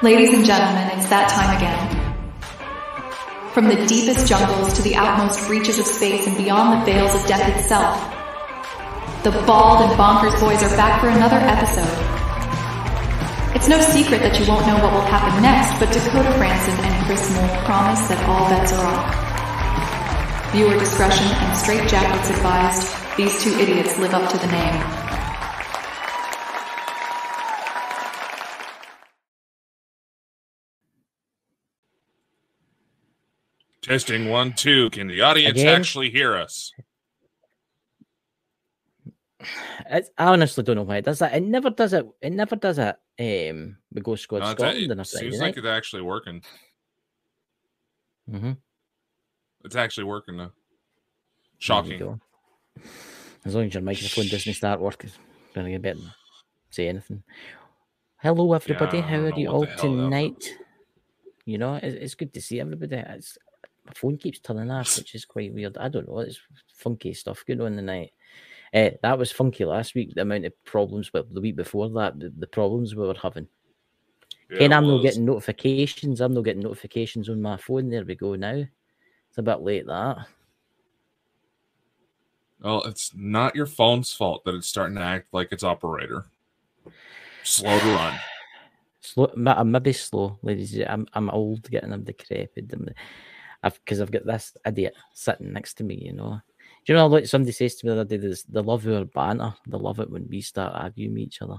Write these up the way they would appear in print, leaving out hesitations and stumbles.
Ladies and gentlemen, it's that time again. From the deepest jungles to the outmost reaches of space and beyond the veils of death itself, the Bald and Bonkers boys are back for another episode. It's no secret that you won't know what will happen next, but Dakota Franson and Chris Moll promise that all bets are off. Viewer discretion and straitjackets advised. These two idiots live up to the name. Testing 1, 2. Can the audience actually hear us? I honestly don't know why it does that. It never does it. It never does it. We go Scotland on a Friday seems night. like it's actually working. Mm-hmm. It's actually working now. Shocking. As long as your microphone doesn't start working, then I better say anything. Hello, everybody. Yeah, How are you all tonight? You know, it's good to see everybody. My phone keeps turning off, which is quite weird. I don't know. It's funky stuff going on tonight. That was funky last week. The amount of problems, but the week before that, the problems we were having. Yeah, I'm not getting notifications. I'm not getting notifications on my phone. There we go now. It's a bit late, that. Well, it's not your phone's fault that it's starting to act like its operator. Slow to run. Slow. I'm maybe slow, ladies. I'm old, getting I'm decrepit. Because I've got this idiot sitting next to me, you know. Do you know, like somebody says to me the other day, they love our banter. They love it when we start arguing with each other.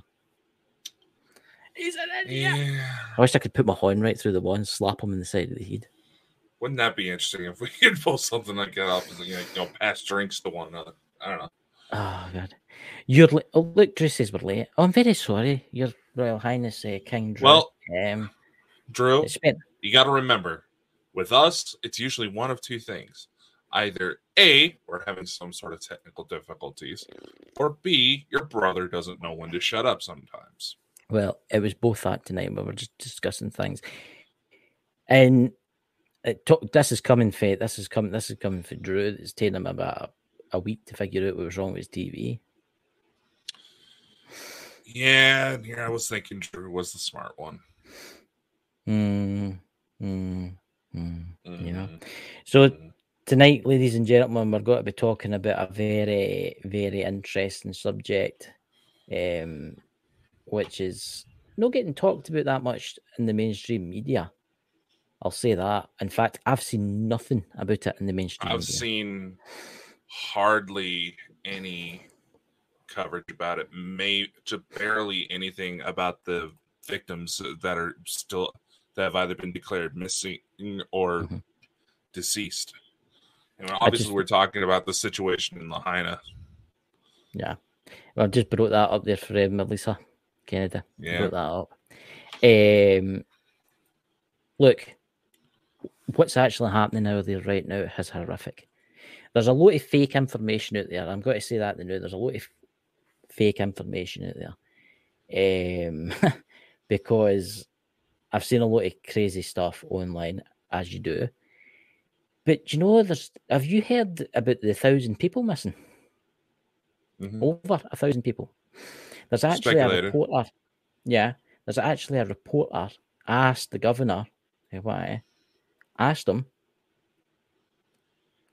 He's an idiot. Yeah. I wish I could put my horn right through the wall and slap him in the side of the head. Wouldn't that be interesting if we could pull something like that off and pass drinks to one another? I don't know. Oh, God. You're late. Oh, look, Drew says we're late. Oh, I'm very sorry, Your Royal Highness King Drew. Well, Drew, you got to remember, with us, it's usually one of two things. Either A, we're having some sort of technical difficulties, or B, your brother doesn't know when to shut up sometimes. Well, it was both that tonight. We were just discussing things. And this is coming for Drew. It's taken him about a week to figure out what was wrong with his TV. Yeah, I was thinking Drew was the smart one. You know. So tonight, ladies and gentlemen, we're going to be talking about a very, very interesting subject, which is not getting talked about that much in the mainstream media. I'll say that. In fact, I've seen nothing about it in the mainstream media. I've seen hardly any coverage about it. Barely anything about the victims that are still that have either been declared missing or deceased. And obviously, we're talking about the situation in Lahaina. Yeah, well, I just brought that up there for Melissa Kennedy. Yeah, brought that up. Look, what's actually happening out there right now is horrific. There's a lot of fake information out there. I'm going to say that now. There's a lot of fake information out there, because I've seen a lot of crazy stuff online, as you do. But you know, have you heard about the 1,000 people missing? Over 1,000 people. There's actually a reporter. Yeah, there's actually a reporter asked the governor, asked him,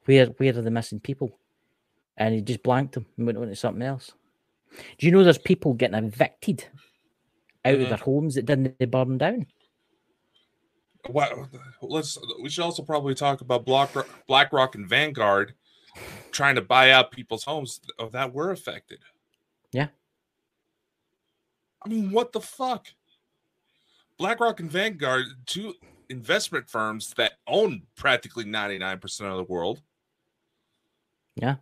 where are the missing people? And he just blanked them and went on to something else. Do you know there's people getting evicted out of their homes that didn't burn down? Well, we should also probably talk about BlackRock and Vanguard trying to buy out people's homes that were affected. Yeah. I mean, what the fuck? BlackRock and Vanguard, two investment firms that own practically 99% of the world. Yeah.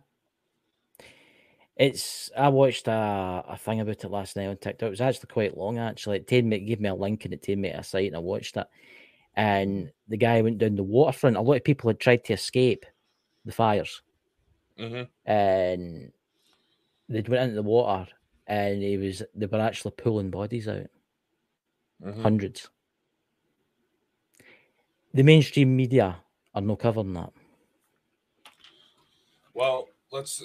I watched a thing about it last night on TikTok. It was actually quite long, actually. It gave me a link and it took me to a site and I watched it. And the guy went down the waterfront. A lot of people had tried to escape the fires. And they went into the water and they were actually pulling bodies out. Hundreds. The mainstream media are not covering that. Well, let's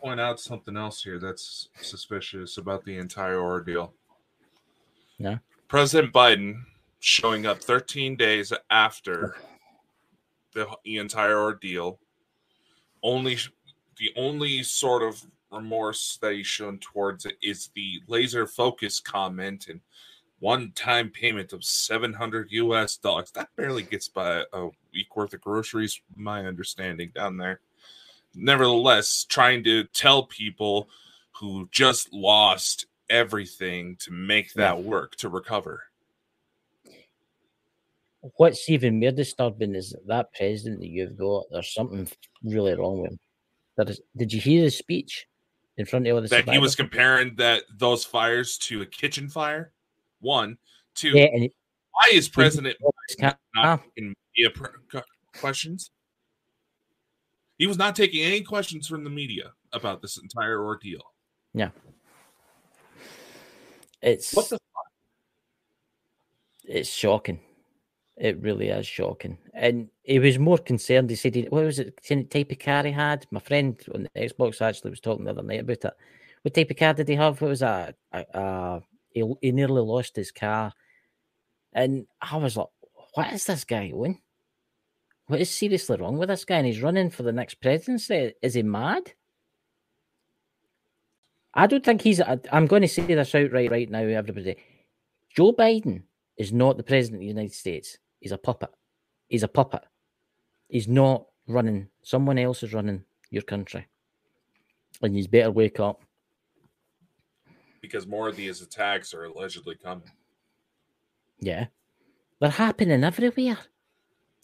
point out something else here that's suspicious about the entire ordeal. Yeah. President Biden showing up 13 days after the entire ordeal. The only sort of remorse that he's shown towards it is the laser focus comment and one-time payment of $700 US. That barely gets by a week worth of groceries, my understanding down there. Nevertheless, trying to tell people who just lost everything to make that work, to recover. What's even more disturbing is that president that you've got, there's something really wrong with him. Did you hear his speech in front of all the that survivors? He was comparing those fires to a kitchen fire? One. Two, and why is President Biden not taking media questions? He was not taking any questions from the media about this entire ordeal. Yeah. What the fuck? It's shocking. It really is shocking. And he was more concerned. He said, what was it, type of car he had? My friend on the Xbox actually was talking the other night about it. What type of car did he have? What was that? He nearly lost his car. And I was like, what is this guy doing? What is seriously wrong with this guy? And he's running for the next presidency. Is he mad? I don't think I'm going to say this outright right now, everybody. Joe Biden is not the president of the United States. He's a puppet. He's a puppet. He's not running. Someone else is running your country. And you better wake up. Because more of these attacks are allegedly coming. Yeah. They're happening everywhere.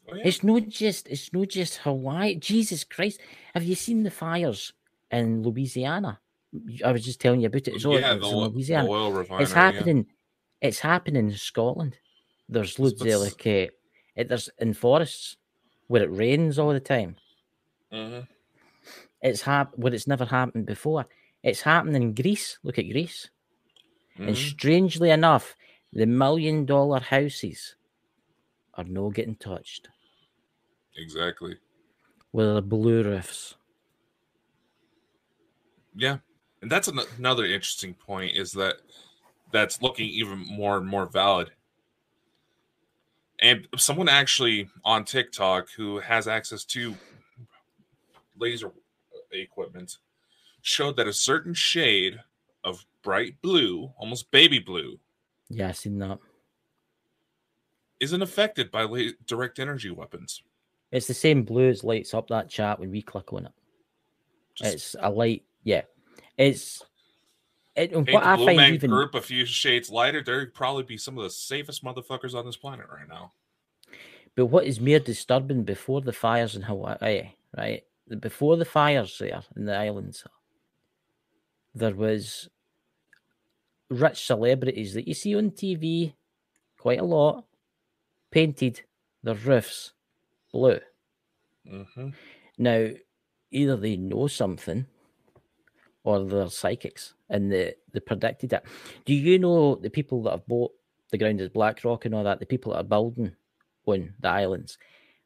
Oh, yeah. It's not just Hawaii. Jesus Christ. Have you seen the fires in Louisiana? I was just telling you about it. The oil refinery. It's happening. Yeah. It's happening in Scotland. There's loads of there's in forests where it rains all the time. Mm-hmm. It's never happened before. It's happening in Greece. Look at Greece. Mm-hmm. And strangely enough, the $1 million houses are not getting touched. Exactly. With the blue roofs. Yeah. And that's another interesting point is that's looking even more and more valid. And someone actually on TikTok who has access to laser equipment showed that a certain shade of bright blue, almost baby blue. Yeah, I've seen that. Isn't affected by direct energy weapons. It's the same blue as lights up that chat when we click on it. It's a light, yeah. What I Blue find Man even group a few shades lighter, there'd probably be some of the safest motherfuckers on this planet right now. But what is more disturbing before the fires in Hawaii, right? Before the fires there in the islands, there was rich celebrities that you see on TV quite a lot painted their roofs blue. Mm-hmm. Now, either they know something or they're psychics and they predicted it. Do you know the people that have bought the ground as BlackRock and all that, the people that are building on the islands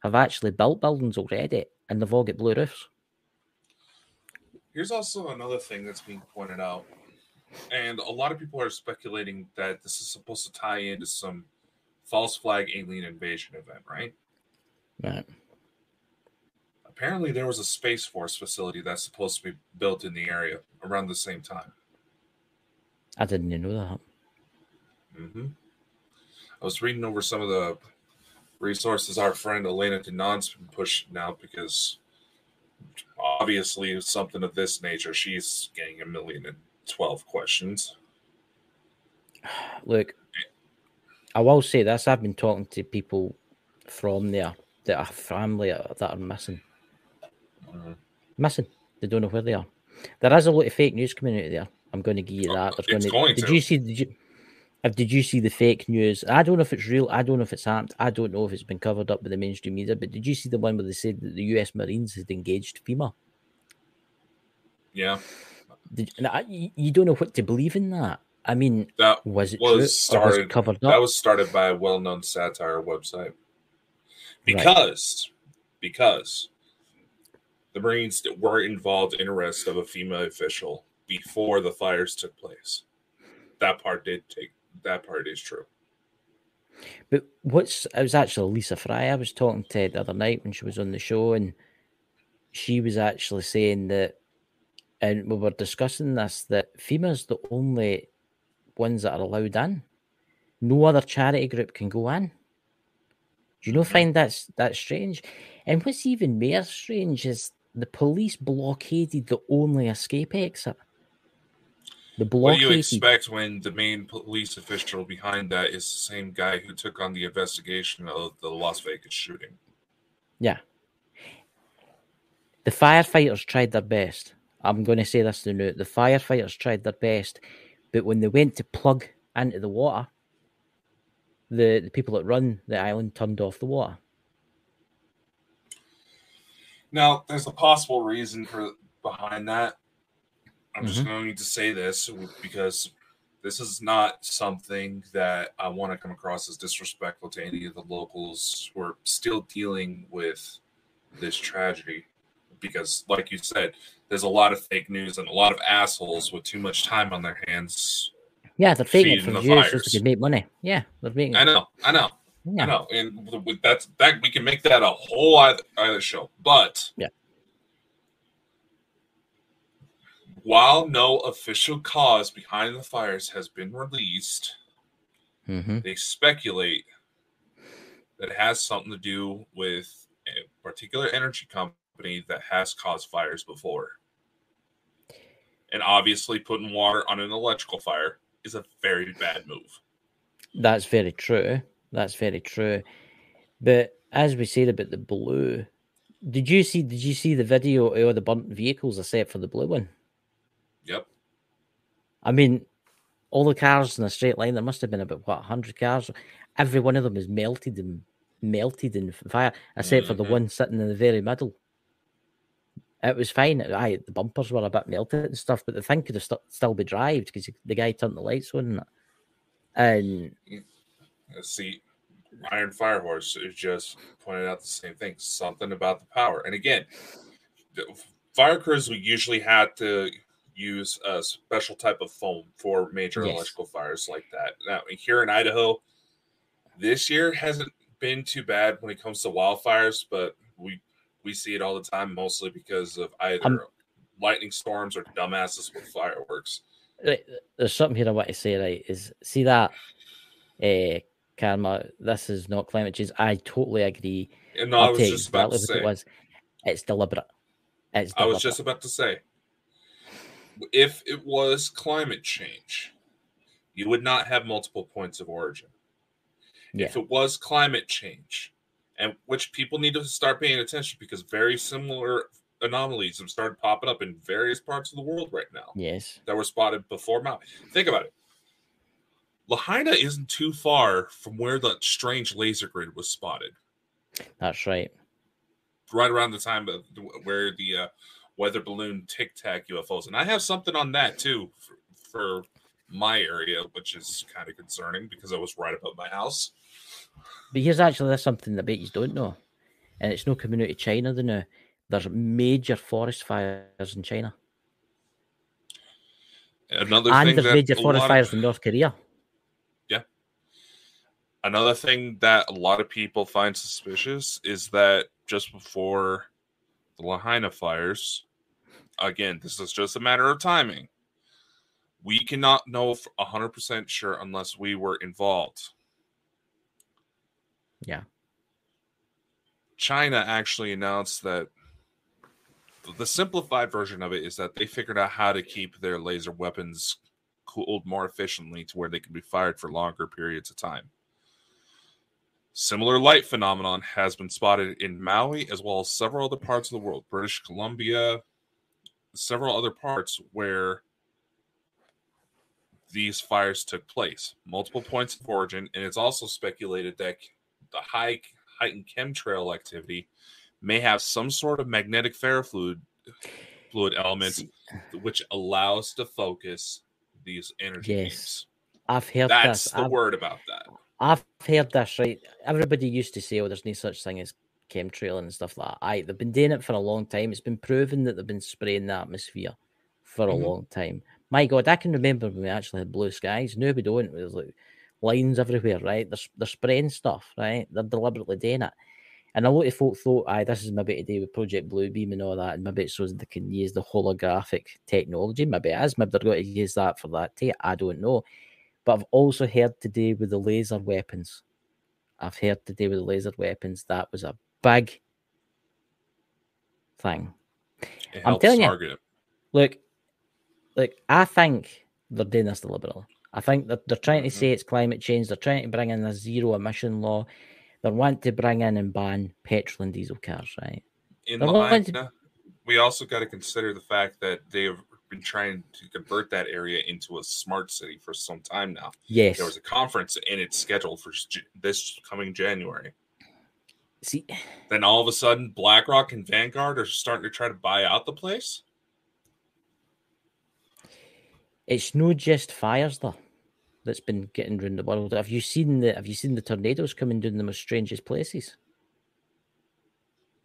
have actually built buildings already and they've all got blue roofs? Here's also another thing that's being pointed out. And a lot of people are speculating that this is supposed to tie into some false flag alien invasion event, right? Right. Apparently, there was a Space Force facility that's supposed to be built in the area around the same time. I didn't even know that. Mm-hmm. I was reading over some of the resources our friend Elena Denon's been pushing out because obviously something of this nature, she's getting 1,012 questions. Look, I will say this. I've been talking to people from there that are family that are missing. Mm-hmm. Missing. They don't know where they are. There is a lot of fake news community there. I'm going to give you that. Did you see the fake news? I don't know if it's real. I don't know if it's happened. I don't know if it's been covered up by the mainstream media. But did you see the one where they said that the US Marines had engaged FEMA? Yeah. You don't know what to believe in that. I mean, was it true? Started, was it covered up? That was started by a well-known satire website. Because the Marines were involved in arrest of a FEMA official before the fires took place. That part is true. But it was actually Lisa Fry I was talking to the other night when she was on the show, and she was actually saying that, and we were discussing this, that FEMA's the only ones that are allowed in. No other charity group can go in. Do you not find that's strange? And what's even more strange is the police blockaded the only escape exit. What do you expect when the main police official behind that is the same guy who took on the investigation of the Las Vegas shooting? Yeah. The firefighters tried their best. I'm going to say this to you. The firefighters tried their best, but when they went to plug into the water, the people that run the island turned off the water. Now, there's a possible reason behind that. I'm just going to say this because this is not something that I want to come across as disrespectful to any of the locals who are still dealing with this tragedy. Because, like you said, there's a lot of fake news and a lot of assholes with too much time on their hands. Yeah, they're faking it for views so they can make money. Yeah, they're making it. I know. Yeah. I know. And with that we can make that a whole other show. But yeah. While no official cause behind the fires has been released, they speculate that it has something to do with a particular energy company that has caused fires before. And obviously putting water on an electrical fire is a very bad move. That's very true. But as we said about the blue, did you see the video of all the burnt vehicles except for the blue one? Yep. I mean, all the cars in a straight line, there must have been about 100 cars. Every one of them is melted in fire, except for the one sitting in the very middle. It was fine. The bumpers were a bit melted and stuff, but the thing could have still be drived because the guy turned the lights on. And see, Iron Firehorse just pointed out the same thing. Something about the power. And again, fire crews, we usually had to use a special type of foam for major electrical fires like that. Now, here in Idaho, this year hasn't been too bad when it comes to wildfires, but we see it all the time, mostly because of either lightning storms or dumbasses with fireworks. There's something here I want to say, right, is see that, Karma, this is not climate change. I totally agree. And no, I was just about to say. It's deliberate. I was just about to say, if it was climate change, you would not have multiple points of origin. Yeah. If it was climate change, and which people need to start paying attention because very similar anomalies have started popping up in various parts of the world right now. Yes. That were spotted before Maui. Think about it. Lahaina isn't too far from where the strange laser grid was spotted. That's right. Right around the time where the weather balloon Tic Tac UFOs. And I have something on that too for my area, which is kind of concerning because I was right above my house. But here's something that I bet you don't know. And it's no community China, they know. There's major forest fires in China. And there's major forest fires in North Korea. Yeah. Another thing that a lot of people find suspicious is that just before the Lahaina fires, again, this is just a matter of timing. We cannot know 100% sure unless we were involved. Yeah. China actually announced that the simplified version of it is that they figured out how to keep their laser weapons cooled more efficiently to where they can be fired for longer periods of time. Similar light phenomenon has been spotted in Maui as well as several other parts of the world, British Columbia, several other parts where these fires took place. Multiple points of origin, and it's also speculated that the heightened chemtrail activity may have some sort of magnetic ferrofluid element which allows to focus these energy beams. I've heard that's the word about that. I've heard this, right? Everybody used to say, there's no such thing as chemtrail and stuff like that. They've been doing it for a long time. It's been proven that they've been spraying the atmosphere for a long time. My God, I can remember when we actually had blue skies. No, we don't. It was like lines everywhere, right? They're spraying stuff, right? They're deliberately doing it. And a lot of folk thought, this is maybe to do with Project Bluebeam and all that, and maybe it's so they can use the holographic technology. Maybe it is. Maybe they're going to use that for that too. I don't know. But I've also heard today with the laser weapons. That was a big thing. I'm telling you, look, I think they're doing this deliberately. I think that they're trying to say it's climate change. They're trying to bring in a zero emission law. They want to bring in and ban petrol and diesel cars, right? In Lahaina, we also got to consider the fact that they've been trying to convert that area into a smart city for some time now. Yes. There was a conference and it's scheduled for this coming January. See, then all of a sudden, BlackRock and Vanguard are starting to try to buy out the place. It's not just fires though that's been getting around the world. Have you seen the tornadoes coming down the most strangest places?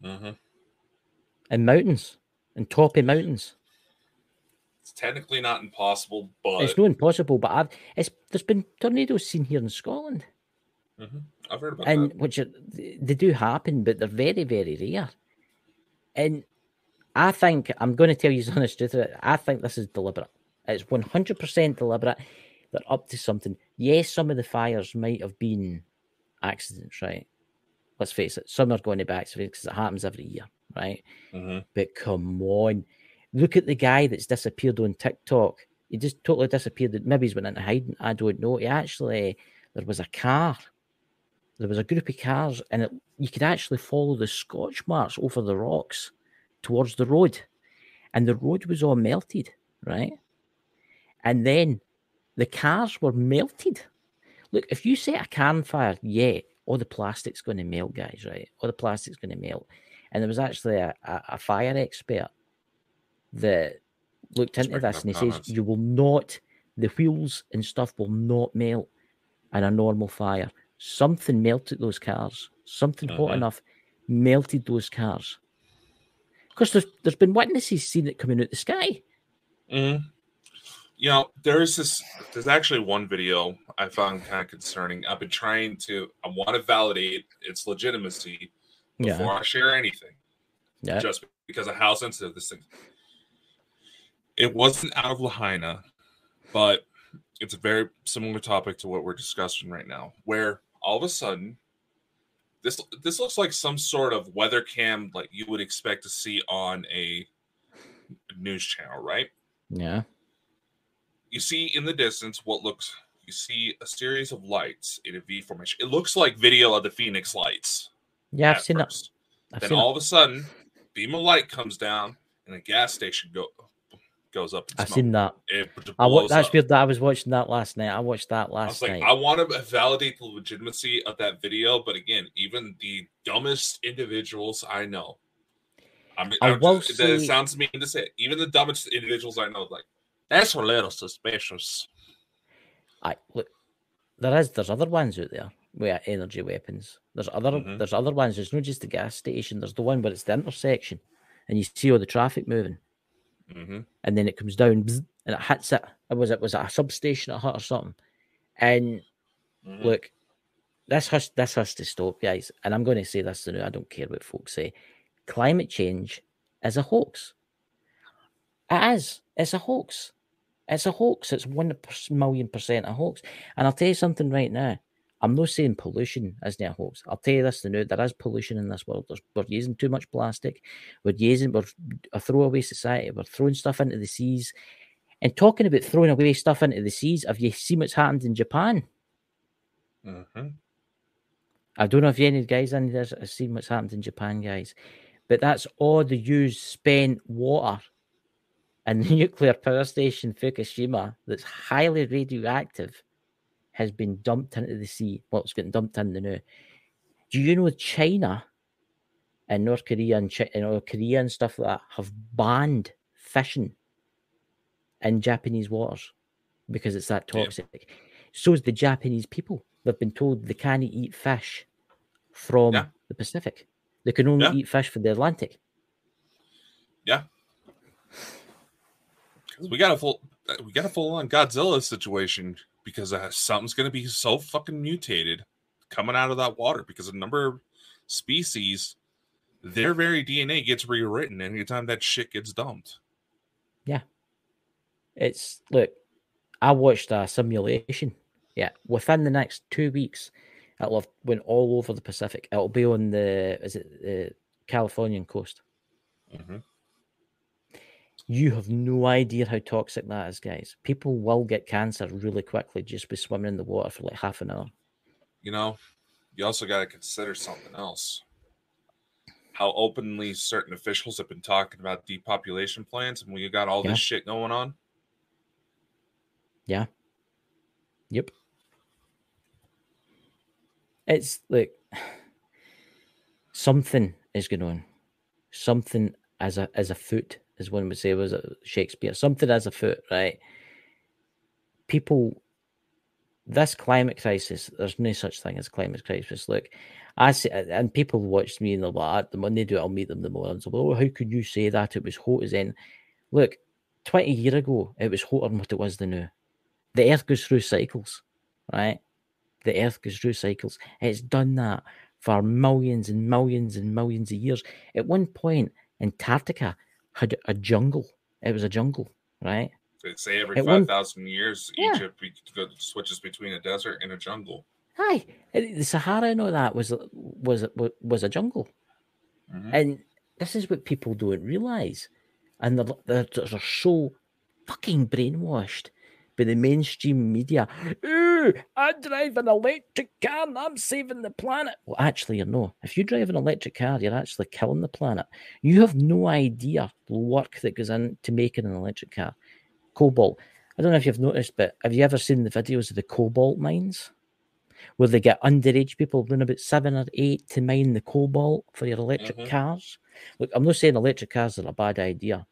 In mountains, in toppy mountains. It's technically not impossible, but it's not impossible. But there's been tornadoes seen here in Scotland. I've heard about that. Which they do happen, but they're very, very rare. And I think I'm going to tell you the honest truth. I think this is deliberate. It's 100% deliberate. They're up to something. Yes, some of the fires might have been accidents, right? Let's face it. Some are going to be accidents because it happens every year, right? But come on. Look at the guy that's disappeared on TikTok. He just totally disappeared. Maybe he's went into hiding. I don't know. There was a car. There was a group of cars, and you could actually follow the Scotch marks over the rocks towards the road. And the road was all melted, right? And then the cars were melted. Look, if you set a car on fire, all the plastic's going to melt, guys, right? All the plastic's going to melt. And there was actually a fire expert that looked into this, and he says, the wheels and stuff will not melt in a normal fire. Something melted those cars. Something hot enough melted those cars. Because there's been witnesses seen it coming out the sky. You know, there's actually one video I found kind of concerning. I want to validate its legitimacy before I share anything. Yeah. Just because of how sensitive this thing is. It wasn't out of Lahaina, but it's a very similar topic to what we're discussing right now, where all of a sudden, this looks like some sort of weather cam like you would expect to see on a news channel, right? Yeah. You see in the distance you see a series of lights in a V formation. It looks like video of the Phoenix lights. Yeah, I've seen it. Then all of a sudden, beam of light comes down and a gas station goes up. I've seen that. That's weird that I was watching that last night. I watched that last night. I want to validate the legitimacy of that video, but again, even the dumbest individuals I know. It sounds mean to say it. Even the dumbest individuals I know, like, that's a little suspicious. Look, there's other ones out there with energy weapons. There's other ones. It's not just the gas station. There's the one where it's the intersection, and you see all the traffic moving, and then it comes down and it hits it. Was it a substation it hit or something? And look, this has to stop, guys. And I'm going to say this now. I don't care what folks say. Climate change is a hoax. It is. It's a hoax. It's a hoax. It's 1,000,000% a hoax. And I'll tell you something right now. I'm not saying pollution isn't a hoax. I'll tell you this now. There is pollution in this world. We're using too much plastic. We're a throwaway society. We're throwing stuff into the seas. And talking about throwing away stuff into the seas, have you seen what's happened in Japan? I don't know if any guys in there have seen what's happened in Japan, guys. But that's all the used spent water and the nuclear power station Fukushima that's highly radioactive has been dumped into the sea. Well, it's getting dumped in the now. Do you know China and North Korea and Korea and stuff like that have banned fishing in Japanese waters because it's that toxic? Yeah. So is the Japanese people. They've been told they can't eat fish from the Pacific. They can only eat fish from the Atlantic. Yeah. We got a full on Godzilla situation because something's going to be so fucking mutated coming out of that water, because a number of species, their very DNA gets rewritten anytime that shit gets dumped. Yeah. Look, I watched a simulation. Yeah. Within the next 2 weeks, it'll have went all over the Pacific. It'll be on the Californian coast. Mm-hmm. You have no idea how toxic that is, guys. People will get cancer really quickly just by swimming in the water for like half an hour. You know, you also got to consider something else. How openly certain officials have been talking about depopulation plans, and we got all this shit going on. Yeah. Yep. It's like something is going on. Something as a foot, as one would say, was it Shakespeare? Something as a foot, right? People, this climate crisis, there's no such thing as climate crisis. Look, I say, and people watch me and they're like, the when they do it, I'll meet them the morons. Oh, how could you say that? It was hot as in. Look, 20 years ago, it was hotter than what it was now. The Earth goes through cycles, right? The Earth goes through cycles. It's done that for millions and millions and millions of years. At one point, Antarctica had a jungle. It was a jungle, right? They say every 5,000 years, Egypt switches between a desert and a jungle. Hi, the Sahara and all that was a jungle, and this is what people don't realize, and they're so fucking brainwashed by the mainstream media. Ooh, I drive an electric car and I'm saving the planet. Well, actually, you know, if you drive an electric car, you're actually killing the planet. You have no idea the work that goes into making an electric car. Cobalt. I don't know if you've noticed, but have you ever seen the videos of the cobalt mines? Where they get underage people doing about 7 or 8 to mine the cobalt for your electric cars. Look, I'm not saying electric cars are a bad idea,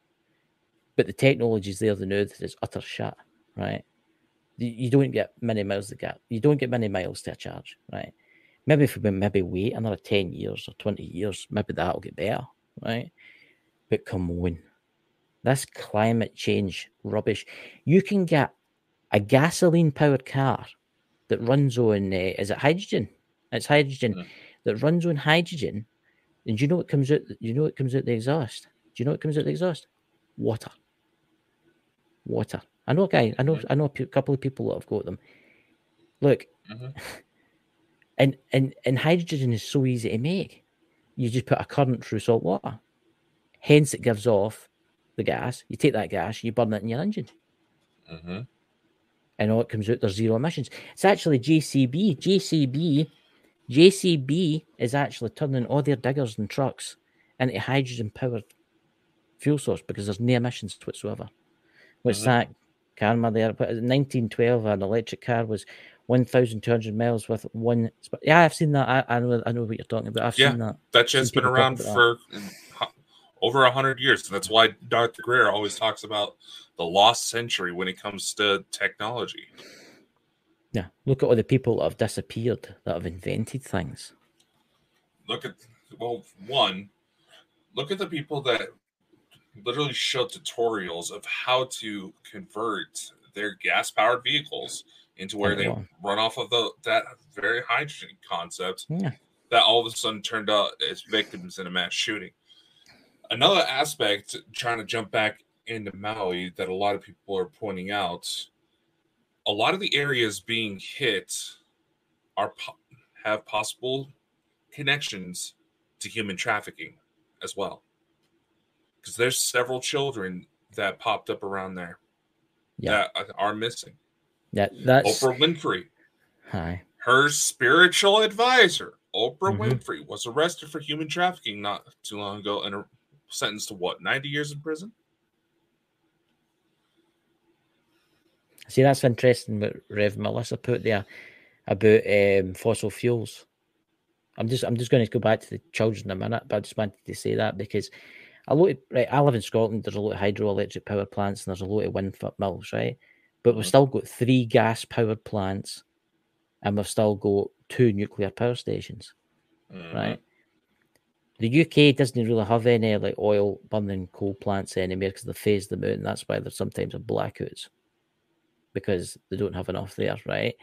but the technology's there to know that it's utter shit, right? You don't get many miles to get. You don't get many miles to a charge, right? Maybe if we wait another 10 years or 20 years, maybe that'll get better, right? But come on. This climate change rubbish. You can get a gasoline-powered car that runs on, is it hydrogen? It's hydrogen that runs on hydrogen. And do you know what comes out? You know what comes out the exhaust? Do you know what comes out the exhaust? Water. I know a guy. I know a couple of people that have got them. Look, and hydrogen is so easy to make. You just put a current through salt water. Hence, it gives off the gas. You take that gas, you burn it in your engine. And all it comes out, there's zero emissions. It's actually JCB. JCB is actually turning all their diggers and trucks into hydrogen-powered fuel source because there's no emissions whatsoever. What's that karma there? But in 1912, an electric car was 1,200 miles with one. Yeah, I've seen that. I know what you're talking about. I've seen that. That shit's been around for over 100 years. And that's why Dr. Greer always talks about the lost century when it comes to technology. Yeah, look at all the people that have disappeared that have invented things. Look at the people that literally show tutorials of how to convert their gas-powered vehicles into where they run off of that very hydrogen concept that all of a sudden turned out as victims in a mass shooting. Another aspect, trying to jump back into Maui, that a lot of people are pointing out, a lot of the areas being hit have possible connections to human trafficking as well. Because there's several children that popped up around there that are missing. That's Oprah Winfrey. Hi. Her spiritual advisor, Oprah Winfrey, was arrested for human trafficking not too long ago and sentenced to 90 years in prison? See, that's interesting what Rev Melissa put there about fossil fuels. I'm just going to go back to the children in a minute, but I just wanted to say that because I live in Scotland. There's a lot of hydroelectric power plants and there's a lot of wind mills, right? But we've still got 3 gas-powered plants, and we've still got 2 nuclear power stations, right? The UK doesn't really have any like oil-burning coal plants anymore because they phased them out, and that's why there's sometimes blackouts. because they don't have enough there, right?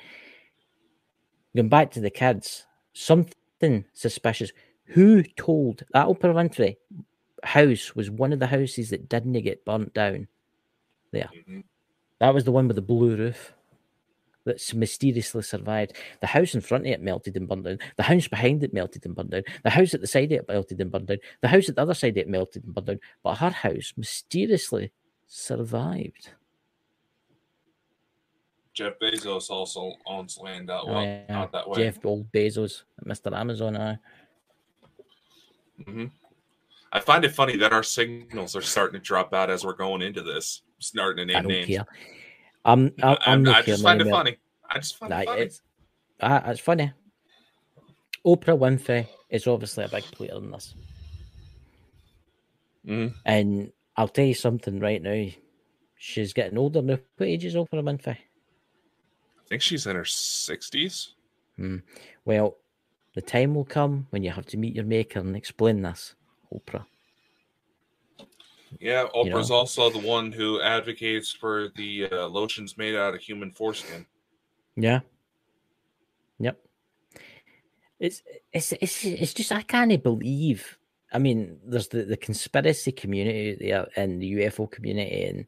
Going back to the kids, something suspicious. Who told that Oprah Winfrey house was one of the houses that didn't get burnt down there? Mm-hmm. That was the one with the blue roof that's mysteriously survived. The house in front of it melted and burned down. The house behind it melted and burned down. The house at the side of it melted and burned down. The house at the other side of it melted and burned down. But her house mysteriously survived. Jeff Bezos also owns land out, out that way. Jeff old Bezos, Mr. Amazon. Mm-hmm. I find it funny that our signals are starting to drop out as we're going into this. Starting to name names. Care. I just find it funny. I just find it funny. It's funny. Oprah Winfrey is obviously a big player in this. Mm-hmm. And I'll tell you something right now. She's getting older now. What age is Oprah Winfrey? I think she's in her 60s. Well, the time will come when you have to meet your maker and explain this, Oprah. Yeah, Oprah's also the one who advocates for the lotions made out of human foreskin. Yeah. Yep. It's just, I can't believe. I mean, there's the conspiracy community there and the UFO community and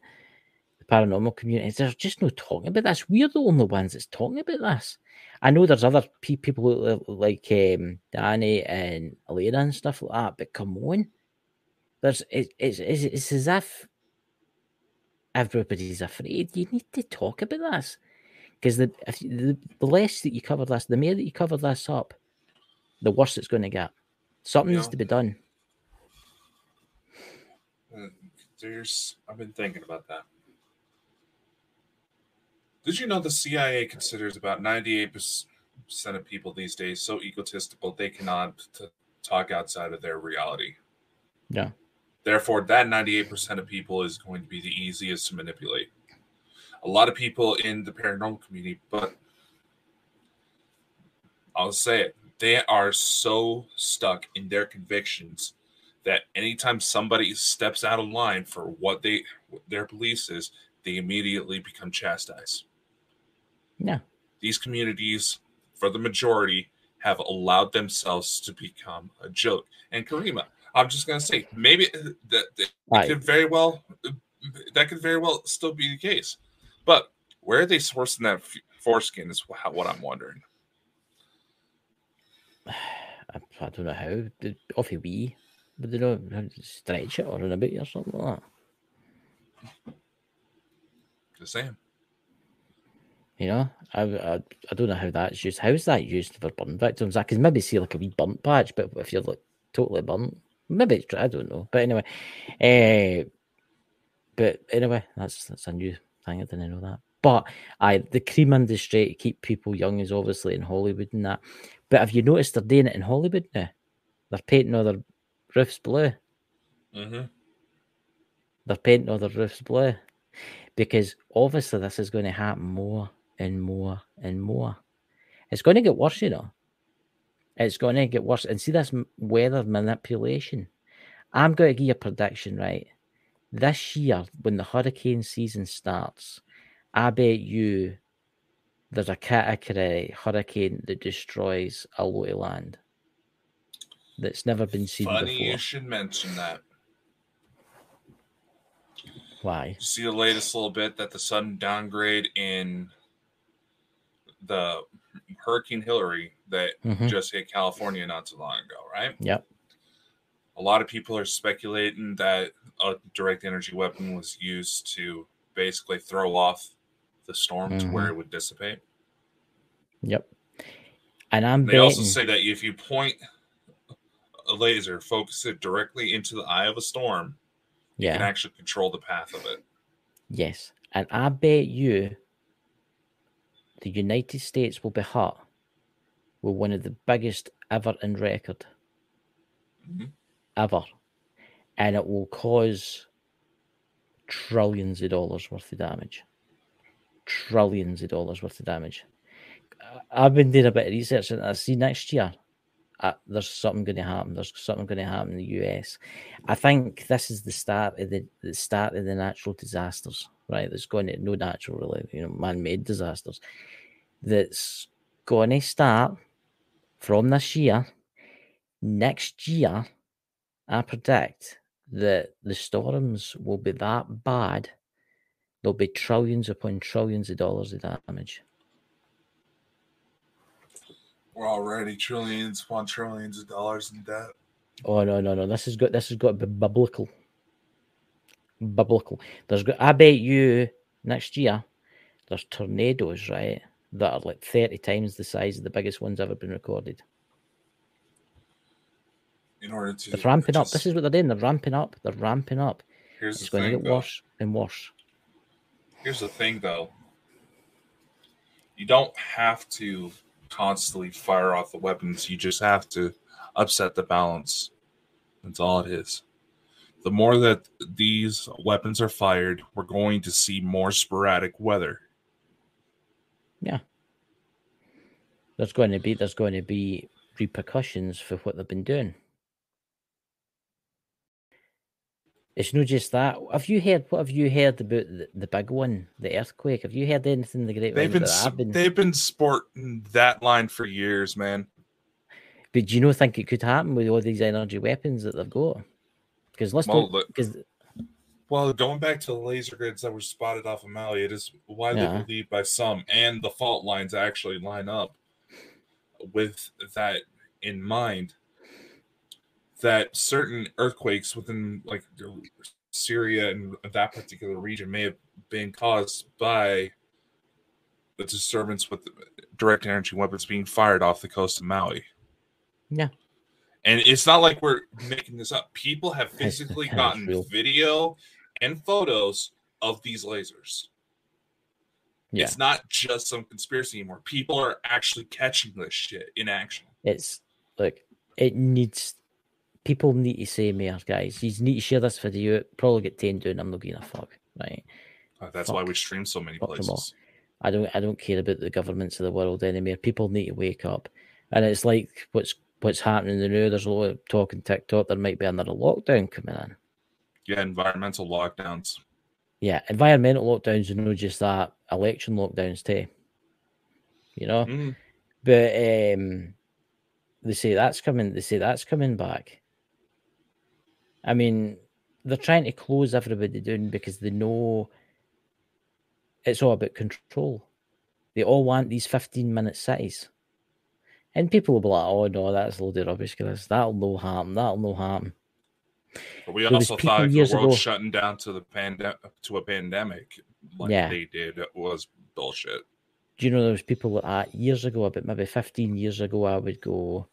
the paranormal community. There's just no talking about this. We're the only ones that's talking about this. I know there's other people like Danny and Elena and stuff like that, but come on. It's as if everybody's afraid. You need to talk about this. Because the less that you cover this, the more that you cover this up, the worse it's going to get. Something needs to be done. I've been thinking about that. Did you know the CIA considers about 98% of people these days so egotistical they cannot talk outside of their reality? Yeah. Therefore, that 98% of people is going to be the easiest to manipulate. A lot of people in the paranormal community, but I'll say it, they are so stuck in their convictions that anytime somebody steps out of line for what their beliefs is, they immediately become chastised. Yeah. These communities, for the majority, have allowed themselves to become a joke. And Karima, I'm just going to say, maybe that could very well still be the case. But where are they sourcing that foreskin is what I'm wondering. I don't know how. Off a wee. But they don't know how to stretch it or in a bit or something like that. Just saying. You know, I don't know how that's used. How is that used for burn victims? I can maybe see like a wee burnt patch, but if you're like totally burnt, maybe I don't know. But anyway, that's a new thing. I didn't know that. But the cream industry to keep people young is obviously in Hollywood and that. But have you noticed they're doing it in Hollywood now? They're painting all their roofs blue. Mm-hmm. They're painting all their roofs blue because obviously this is going to happen more and more and more. It's going to get worse, you know. It's going to get worse. And see this weather manipulation. I'm going to give you a prediction, right? This year, when the hurricane season starts, I bet you there's a category hurricane that destroys a lot of land that's never been seen before. Funny you should mention that. Why? You see the latest little bit that the sudden downgrade in the Hurricane Hillary that just hit California not too long ago, right? Yep. A lot of people are speculating that a direct energy weapon was used to basically throw off the storm to where it would dissipate. Yep. And they also say that if you point a laser, focus it directly into the eye of a storm, you can actually control the path of it. Yes. And I bet you the United States will be hit with one of the biggest ever in record. Ever. And it will cause trillions of dollars worth of damage. Trillions of dollars worth of damage. I've been doing a bit of research and I see next year there's something going to happen. There's something going to happen in the US. I think this is the start of the natural disasters, right? There's going to no natural, really, man-made disasters. That's going to start from this year. Next year, I predict that the storms will be that bad. There'll be trillions upon trillions of dollars of damage. We're already trillions upon trillions of dollars in debt. Oh no! This has got to be biblical. Biblical. I bet you next year there's tornadoes, right, that are like 30 times the size of the biggest ones ever been recorded. In order to, they're ramping up. This is what they're doing. They're ramping up. It's going to get worse and worse. Here's the thing, though. You don't have to constantly fire off the weapons. You just have to upset the balance. That's all it is. The more that these weapons are fired, we're going to see more sporadic weather. Yeah. There's going to be repercussions for what they've been doing. It's not just that. What have you heard about the big one, the earthquake? Have you heard anything in the Great Western? They've been sporting that line for years, man. But do you not think it could happen with all these energy weapons that they've got? Because going back to the laser grids that were spotted off of Maui, it is widely believed by some, and the fault lines actually line up with that in mind, that certain earthquakes within like Syria and that particular region may have been caused by the disturbance with direct energy weapons being fired off the coast of Maui. Yeah. And it's not like we're making this up. People have physically gotten video and photos of these lasers. Yeah. It's not just some conspiracy anymore. People are actually catching this shit in action. People need to say more, guys. You need to share this video. Probably get 10 down. I'm not giving a fuck, right? That's why we stream so many places. I don't care about the governments of the world anymore. People need to wake up. And it's like what's happening now. There's a lot of talk on TikTok. There might be another lockdown coming in. Yeah, environmental lockdowns. Yeah, environmental lockdowns and not just that. Election lockdowns too. But they say that's coming back. I mean, they're trying to close everybody down because they know it's all about control. They all want these 15-minute cities. And people will be like, oh, no, that's a load of rubbish, guys. That'll no happen. But we also thought the world shutting down to a pandemic like they did was bullshit. Do you know there was people like that years ago, about maybe 15 years ago, I would go,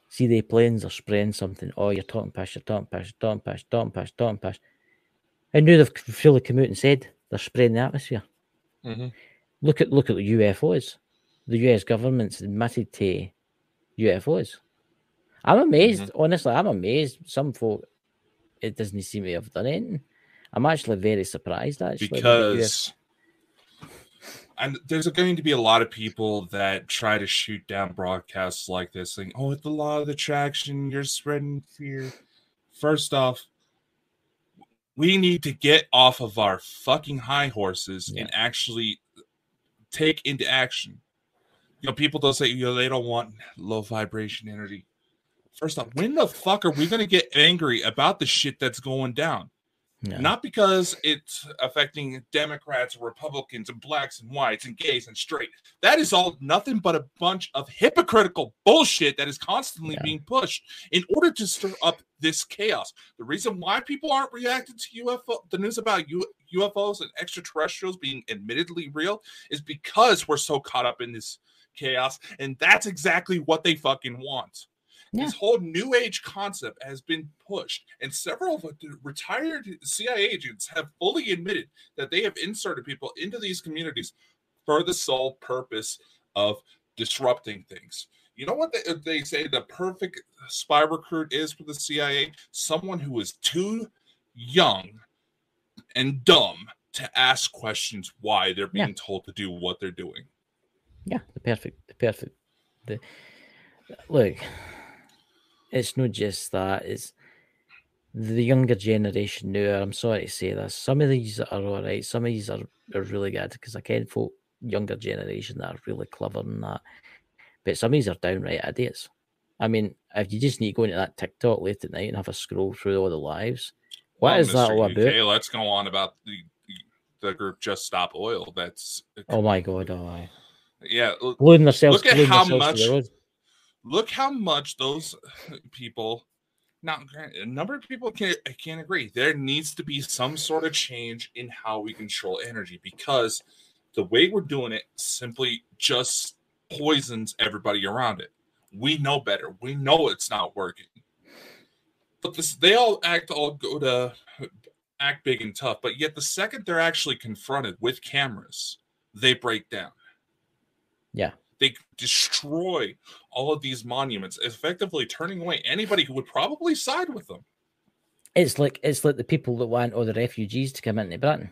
see the planes are spraying something. Oh, you're talking piss. And now they've fully come out and said they're spraying the atmosphere. Mm-hmm. Look at the UFOs. The US government's admitted to UFOs. I'm amazed, honestly. I'm amazed. Some folk, it doesn't seem to have done anything. I'm actually very surprised, actually. Because there's going to be a lot of people that try to shoot down broadcasts like this, saying, oh, it's the law of attraction, you're spreading fear. First off, we need to get off of our fucking high horses and actually take into action. People don't say, they don't want low vibration energy. First off, when the fuck are we going to get angry about the shit that's going down? No. Not because it's affecting Democrats, Republicans, and blacks and whites and gays and straight. That is all nothing but a bunch of hypocritical bullshit that is constantly being pushed in order to stir up this chaos. The reason why people aren't reacting to the news about UFOs and extraterrestrials being admittedly real is because we're so caught up in this chaos, and that's exactly what they fucking want. Yeah. This whole new age concept has been pushed, and several of the retired CIA agents have fully admitted that they have inserted people into these communities for the sole purpose of disrupting things. You know what they say the perfect spy recruit is for the CIA? Someone who is too young and dumb to ask questions why they're being told to do what they're doing. Yeah, the perfect. Look, it's not just that. It's the younger generation now. I'm sorry to say this. Some of these are all right. Some of these are really good because I can folk younger generation that are really clever and that. But some of these are downright idiots. I mean, if you just need to go into that TikTok late at night and have a scroll through all the lives, what is that all about? UK, let's go on about the group Just Stop Oil. That's Oh my god! Oh, yeah. gluing themselves. Look at how much. To the road. Look how much those people. Now, a number of people can't agree. There needs to be some sort of change in how we control energy because the way we're doing it simply just poisons everybody around it. We know better. We know it's not working. But they all go to act big and tough. But yet the second they're actually confronted with cameras, they break down. Yeah. They destroy all of these monuments, effectively turning away anybody who would probably side with them. It's like the people that want all the refugees to come into Britain.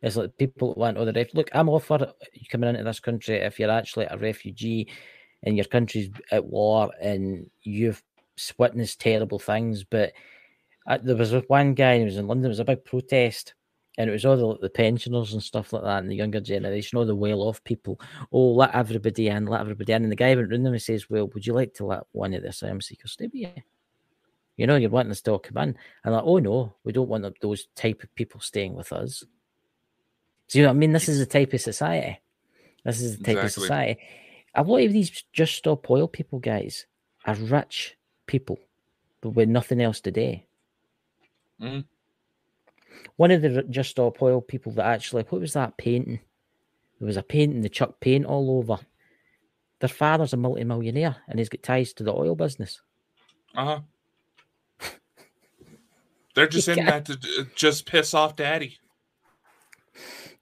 It's like the people that want all the refugees. Look, I'm all for you coming into this country if you're actually a refugee and your country's at war and you've witnessed terrible things. But there was one guy who was in London. It was a big protest. And it was all the pensioners and stuff like that, and the younger generation, all the well-off people. Oh, let everybody in, let everybody in. And the guy went round them and says, well, would you like to let one of the asylum seekers stay with you? You know, you're wanting us to all come in. And like, oh, no, we don't want those type of people staying with us. So, you know what I mean? This is the type of society. This is the type of society. A lot of these Just Stop Oil people, guys, are rich people, but with nothing else to do. Mm. One of the Just Stop Oil people that actually, what was that painting? There was a painting, they chucked paint all over. Their father's a multi-millionaire and he's got ties to the oil business. Uh-huh. They're just in that to just piss off daddy.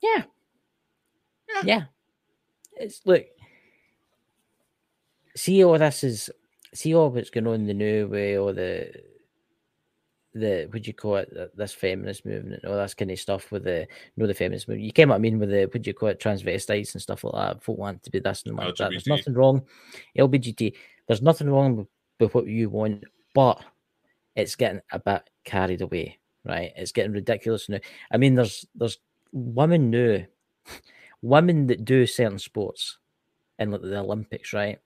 Yeah. It's, look, see all what's going on in the new way, or the what do you call it, this feminist movement, all this kind of stuff with the feminist movement. You came what I mean with the, what do you call it, transvestites and stuff like that. Folk want to be this and like that. There's nothing wrong. LGBT, there's nothing wrong with what you want, but it's getting a bit carried away, right? It's getting ridiculous now. I mean, there's women now, women that do certain sports in like the Olympics, right?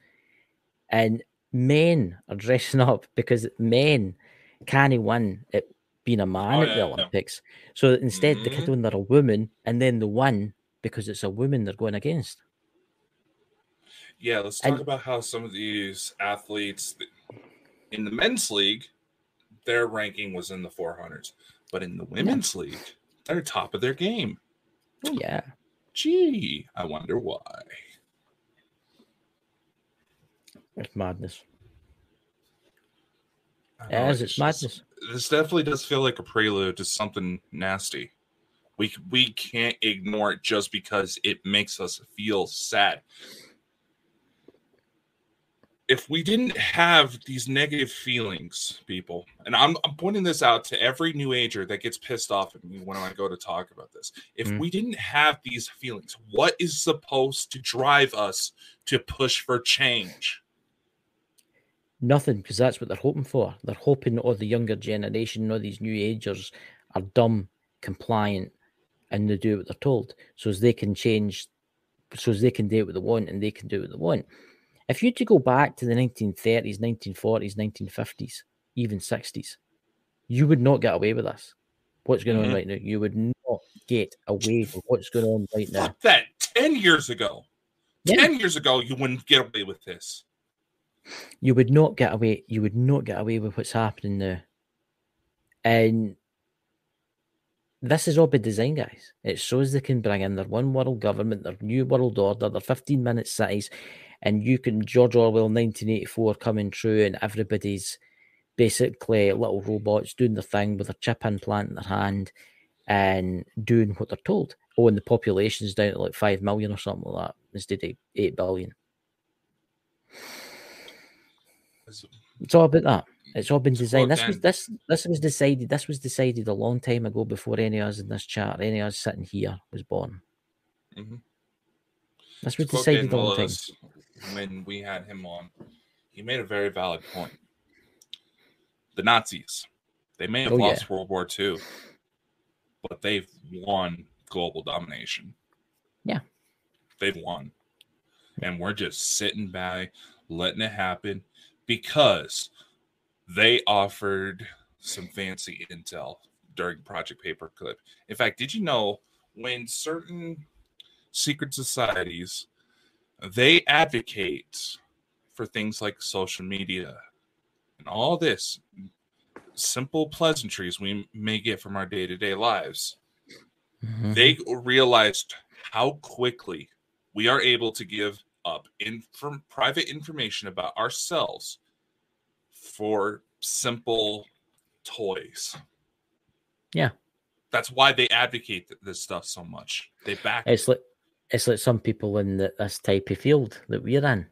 And men are dressing up because men can't win at being a man at the Olympics. So instead, they kid when they're a woman, and then they win because it's a woman they're going against. Yeah, let's talk about how some of these athletes in the men's league, their ranking was in the 400s, but in the women's league, they're top of their game. Oh yeah. Gee, I wonder why. It's madness. It's madness. This definitely does feel like a prelude to something nasty. We can't ignore it just because it makes us feel sad. If we didn't have these negative feelings, people, and I'm pointing this out to every new ager that gets pissed off at me when I go to talk about this. If we didn't have these feelings, what is supposed to drive us to push for change? Nothing, because that's what they're hoping for. They're hoping all the younger generation, all these new agers are dumb, compliant, and they do what they're told. So as they can change, so as they can do what they want, and they can do what they want. If you to go back to the 1930s, 1940s, 1950s, even 60s, you would not get away with this. What's going on right now? You would not get away with what's going on right now. Fuck that. 10 years ago. 10 years ago, you wouldn't get away with this. You would not get away. You would not get away with what's happening now. And this has all been designed, guys. It shows they can bring in their one world government, their new world order, their 15-minute cities, and you can George Orwell 1984 coming true, and everybody's basically little robots doing their thing with a chip implant in their hand and doing what they're told. Oh, and the population's down to like 5 million or something like that instead of 8 billion. It's all about that. It's all been designed. This was decided. This was decided a long time ago before any of us in this chat, any of us sitting here, was born. This was decided a long time. When we had him on, he made a very valid point. The Nazis. They may have lost World War II, but they've won global domination. Yeah. They've won. And we're just sitting by, letting it happen because they offered some fancy intel during Project Paperclip. In fact, did you know when certain secret societies, they advocate for things like social media and all this simple pleasantries we may get from our day-to-day lives. Mm-hmm. They realized how quickly we are able to give up private information about ourselves for simple toys. Yeah. That's why they advocate this stuff so much. They back it's like some people in this type of field that we're in.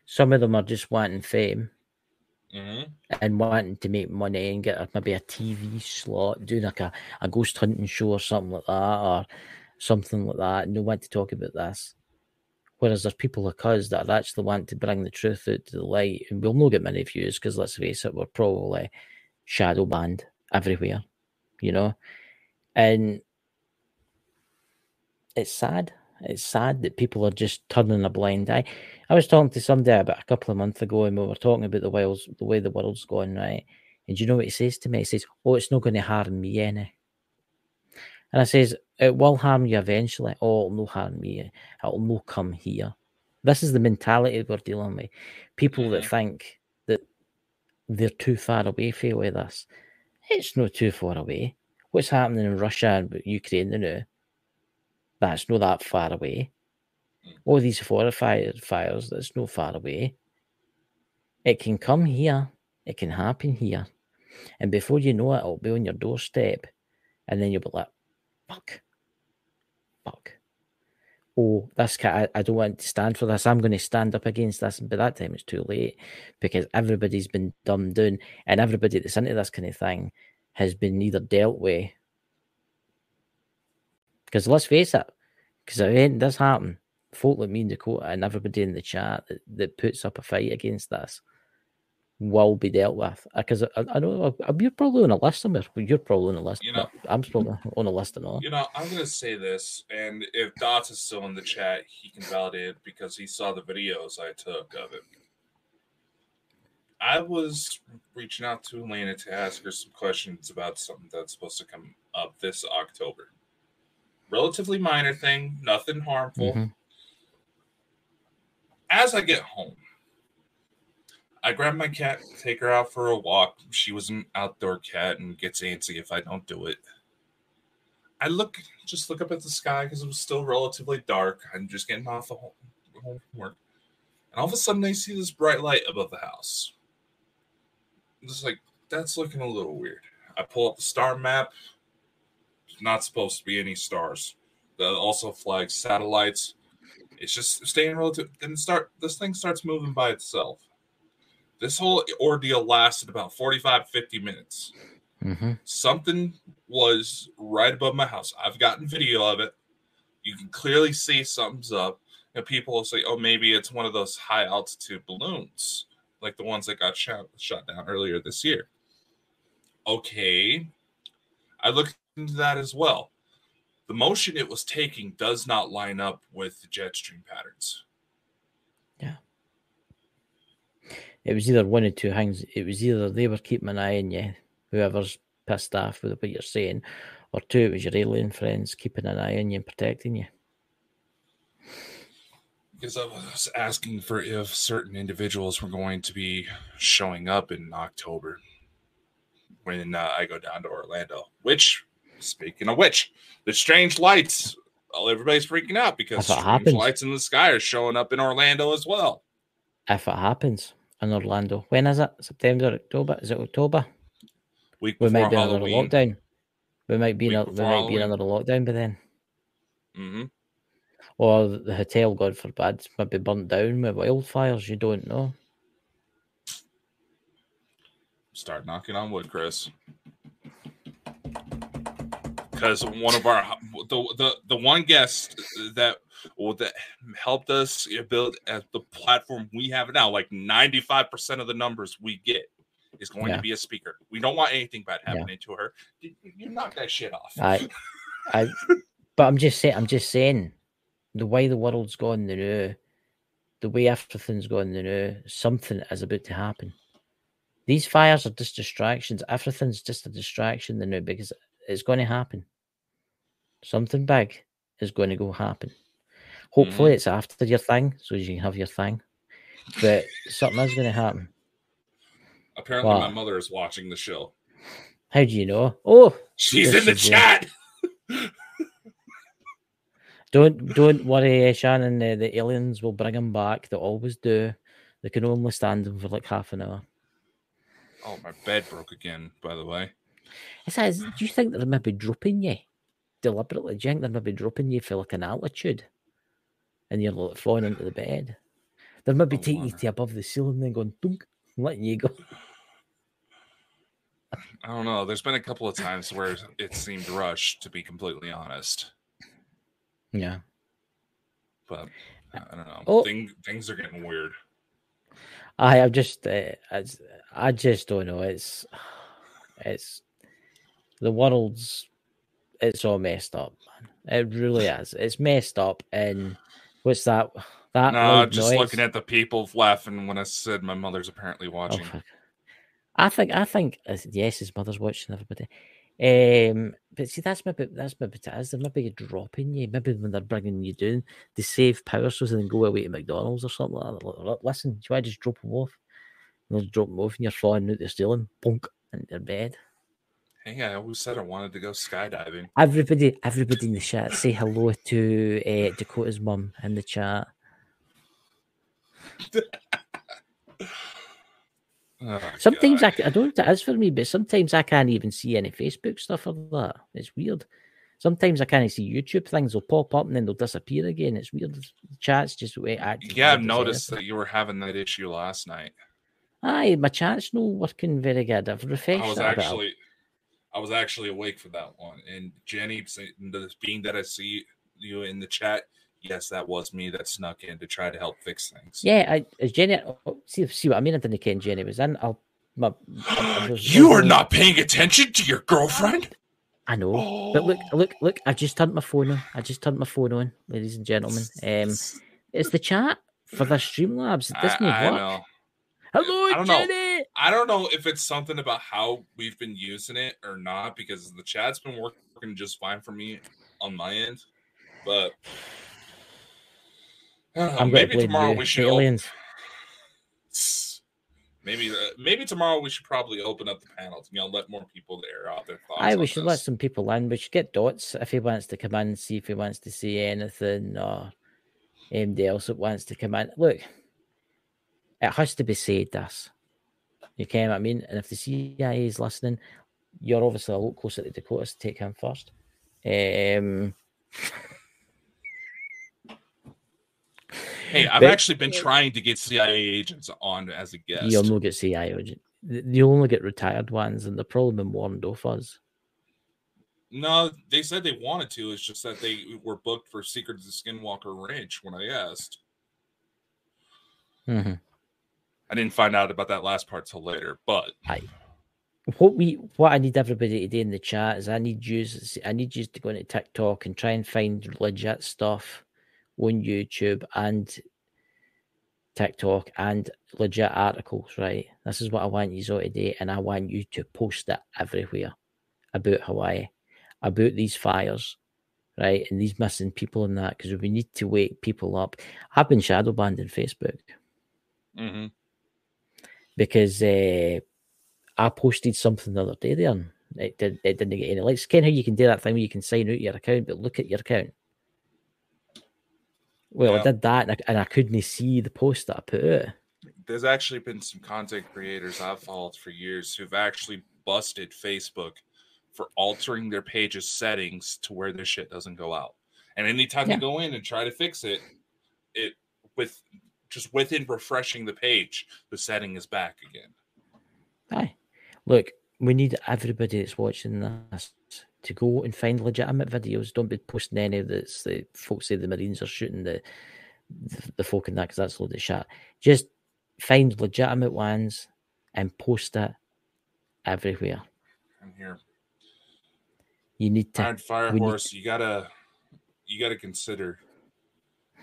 Some of them are just wanting fame. Mm-hmm. And wanting to make money and get maybe a TV slot, doing like a ghost hunting show or something like that, or something like that, and they want to talk about this. Whereas there's people like us that actually want to bring the truth out to the light, and we'll not get many views because, let's face it, we're probably shadow banned everywhere, you know? And it's sad. It's sad that people are just turning a blind eye. I was talking to somebody about a couple of months ago, and we were talking about the way the world's going, right? And you know what he says to me? He says, "Oh, it's not going to harm me any." And I says, "It will harm you eventually. Oh, it'll not harm me. It'll not come here." This is the mentality we're dealing with. People that think that they're too far away from all this. It's not too far away. What's happening in Russia and Ukraine now? That's not that far away. All these forest fires, that's not far away. It can come here. It can happen here. And before you know it, it'll be on your doorstep. And then you'll be like, fuck. Oh, this cat, I don't want to stand for this. I'm going to stand up against this. And by that time, it's too late because everybody's been dumbed down. And everybody that's into this kind of thing has been either dealt with. Because let's face it, because if anything does happen, folk like me and Dakota and everybody in the chat that puts up a fight against this will be dealt with. Because I know you're probably on a list somewhere. You're probably on a list. You know, I'm probably on a list and all. You know, I'm going to say this, and if Dots is still in the chat, he can validate it because he saw the videos I took of it. I was reaching out to Elena to ask her some questions about something that's supposed to come up this October. Relatively minor thing, nothing harmful. Mm-hmm. As I get home, I grab my cat, take her out for a walk. She was an outdoor cat and gets antsy if I don't do it. I look up at the sky because it was still relatively dark. I'm just getting off the home from work. And all of a sudden I see this bright light above the house. I'm just like, that's looking a little weird. I pull up the star map. There's not supposed to be any stars. That also flags satellites. It's just staying relative. And this thing starts moving by itself. This whole ordeal lasted about 45, 50 minutes. Mm-hmm. Something was right above my house. I've gotten video of it. You can clearly see something's up. And people will say, oh, maybe it's one of those high altitude balloons, like the ones that got shot down earlier this year. Okay. I looked into that as well. The motion it was taking does not line up with the jet stream patterns. Yeah. It was either one of two things. It was either they were keeping an eye on you, whoever's pissed off with what you're saying, or two, it was your alien friends keeping an eye on you and protecting you. Because I was asking for if certain individuals were going to be showing up in October when I go down to Orlando. Which, speaking of which, the strange lights, everybody's freaking out because strange lights in the sky are showing up in Orlando as well. If it happens in Orlando. When is it? September, October? Is it October? Week before might be Halloween. Another lockdown. We might be in another lockdown by then. Mm-hmm. Or the hotel, God forbid, might be burnt down with wildfires. You don't know. Start knocking on wood, Chris. Because one of our the one guest that helped us build at the platform we have now, like 95% of the numbers we get is going to be a speaker. We don't want anything bad happening to her. You knock that shit off. But I'm just saying, the way the world's gone now, the way everything's gone now, something is about to happen. These fires are just distractions. Everything's just a distraction now because it's going to happen. Something big is going to go happen. Hopefully it's after your thing, so you can have your thing. But something is going to happen. Apparently my mother is watching the show. How do you know? Oh, she's in the chat. Don't worry, Shannon. The aliens will bring them back. They always do. They can only stand them for like half an hour. Oh, my bed broke again, by the way. It says, do you think they're maybe dropping you deliberately? Do you think they're maybe dropping you for like an altitude? And you're like falling into the bed? They're maybe taking you to above the ceiling and then going, dunk, and letting you go. I don't know. There's been a couple of times where it seemed rushed, to be completely honest. Yeah. But I don't know. Oh. Things are getting weird. I just don't know. It's the world's. It's all messed up, man. It really is. It's messed up. And what's that? No, just noise? Looking at the people laughing when I said my mother's apparently watching. Oh, I think yes, his mother's watching everybody. But see, that's maybe it is. They're maybe dropping you. Maybe when they're bringing you down, they save power sources and then go away to McDonald's or something like that. Like, listen, do you want to just drop them off? And they'll drop them off, and you're falling out the ceiling, bonk, into your bed. Hey, I always said I wanted to go skydiving. Everybody in the chat, say hello to Dakota's mum in the chat. Oh, sometimes God. I don't know what it is for me, but sometimes I can't even see any Facebook stuff or that. It's weird. Sometimes I can't see YouTube things. They'll pop up and then they'll disappear again. It's weird. The chat's just active. Yeah, I've noticed that you were having that issue last night. Aye, my chat's not working very good. I've refreshed I was actually awake for that one. And Jenny, being that I see you in the chat, yes, that was me that snuck in to try to help fix things. Yeah, Jenny, see what I mean? I didn't ken Jenny was in. You are not paying attention to your girlfriend? I know. But look, I've just turned my phone on. Ladies and gentlemen. It's the chat for the Streamlabs. It doesn't work. I know. Hello, Jenny! I don't know if it's something about how we've been using it or not, because the chat's been working just fine for me on my end. But maybe tomorrow we should maybe tomorrow we should probably open up the panels and let more people air out their thoughts. We should let some people in. We should get Dots if he wants to come in and see if he wants to say anything, or anybody else that wants to come in. Look, it has to be said, this. You know what I mean? And if the CIA is listening, you're obviously a lot closer to Dakota, so take him first. Hey, I've actually been trying to get CIA agents on as a guest. You'll not get CIA agents. You only get retired ones, and they're probably been warned off us. No, they said they wanted to. It's just that they were booked for Secrets of Skinwalker Ranch when I asked. Mm-hmm. I didn't find out about that last part till later, but what I need everybody to do in the chat is I need you to go into TikTok and try and find legit stuff on YouTube and TikTok and legit articles, right? This is what I want you all to do, and I want you to post it everywhere about Hawaii, about these fires, right? And these missing people and that, because we need to wake people up. I've been shadow banned on Facebook. Mm-hmm. Because I posted something the other day there, and it didn't get any likes. Ken, how you can do that thing where you can sign out your account, but look at your account. Well, yeah. I did that, and I couldn't see the post that I put out. There's actually been some content creators I've followed for years who've actually busted Facebook for altering their page's settings to where their shit doesn't go out. And anytime they go in and try to fix it, within refreshing the page, the setting is back again. Aye. Look, we need everybody that's watching this to go and find legitimate videos. Don't be posting any that's the folks say the Marines are shooting the folk in that, because that's a load of shit. Just find legitimate ones and post it everywhere. And here, You need to. Iron Fire Horse, you gotta consider.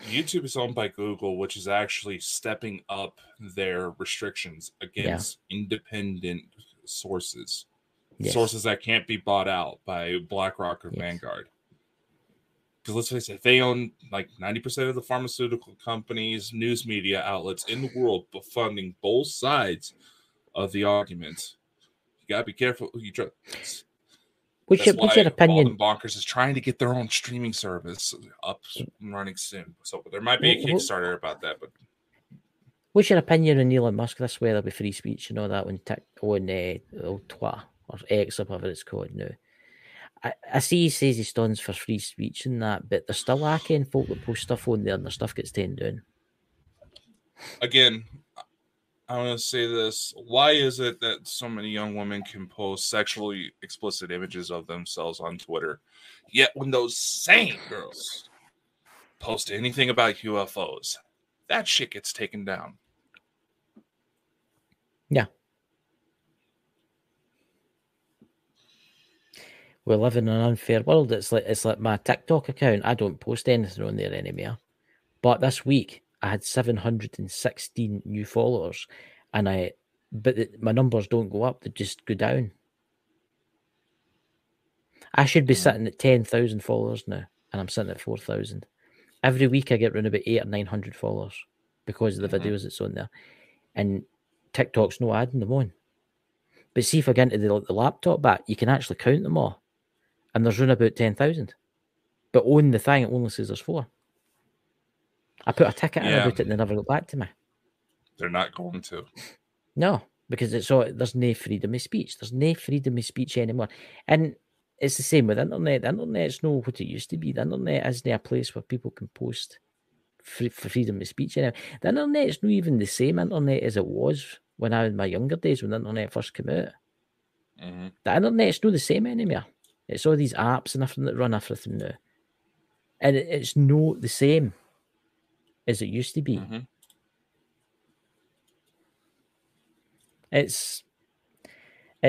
YouTube is owned by Google, which is actually stepping up their restrictions against independent sources. Yes. Sources that can't be bought out by BlackRock or Vanguard. Because let's face it, they own like 90% of the pharmaceutical companies, news media outlets in the world, but funding both sides of the argument. You gotta be careful who you trust. What's your opinion? Bonkers is trying to get their own streaming service up and running soon. So there might be a Kickstarter about that. But what's your opinion on Elon Musk this way? There'll be free speech and all that on Twitter or X or whatever it's called now. I see he says he stands for free speech and that, but there's still lacking folk that post stuff on there and their stuff gets taken down. Again, I want to say this. Why is it that so many young women can post sexually explicit images of themselves on Twitter, yet when those same girls post anything about UFOs, that shit gets taken down? Yeah. We live in an unfair world. It's like my TikTok account. I don't post anything on there anymore. But this week I had 716 new followers, but my numbers don't go up; they just go down. I should be sitting at 10,000 followers now, and I'm sitting at 4,000. Every week I get around about 800 or 900 followers because of the videos that's on there, and TikTok's no adding them on. But see, if I get into the laptop back, you can actually count them all. And there's around about 10,000. But on the thing, it only says there's 4. I put a ticket in about it and they never got back to me. They're not going to. No, because there's no freedom of speech. There's no freedom of speech anymore. And it's the same with the internet. The internet's not what it used to be. The internet isn't a place where people can post for freedom of speech anymore. The internet's not even the same internet as it was when I was in my younger days when the internet first came out. Mm-hmm. The internet's not the same anymore. It's all these apps and everything that run everything now. And it's not the same as it used to be. Mm-hmm. It's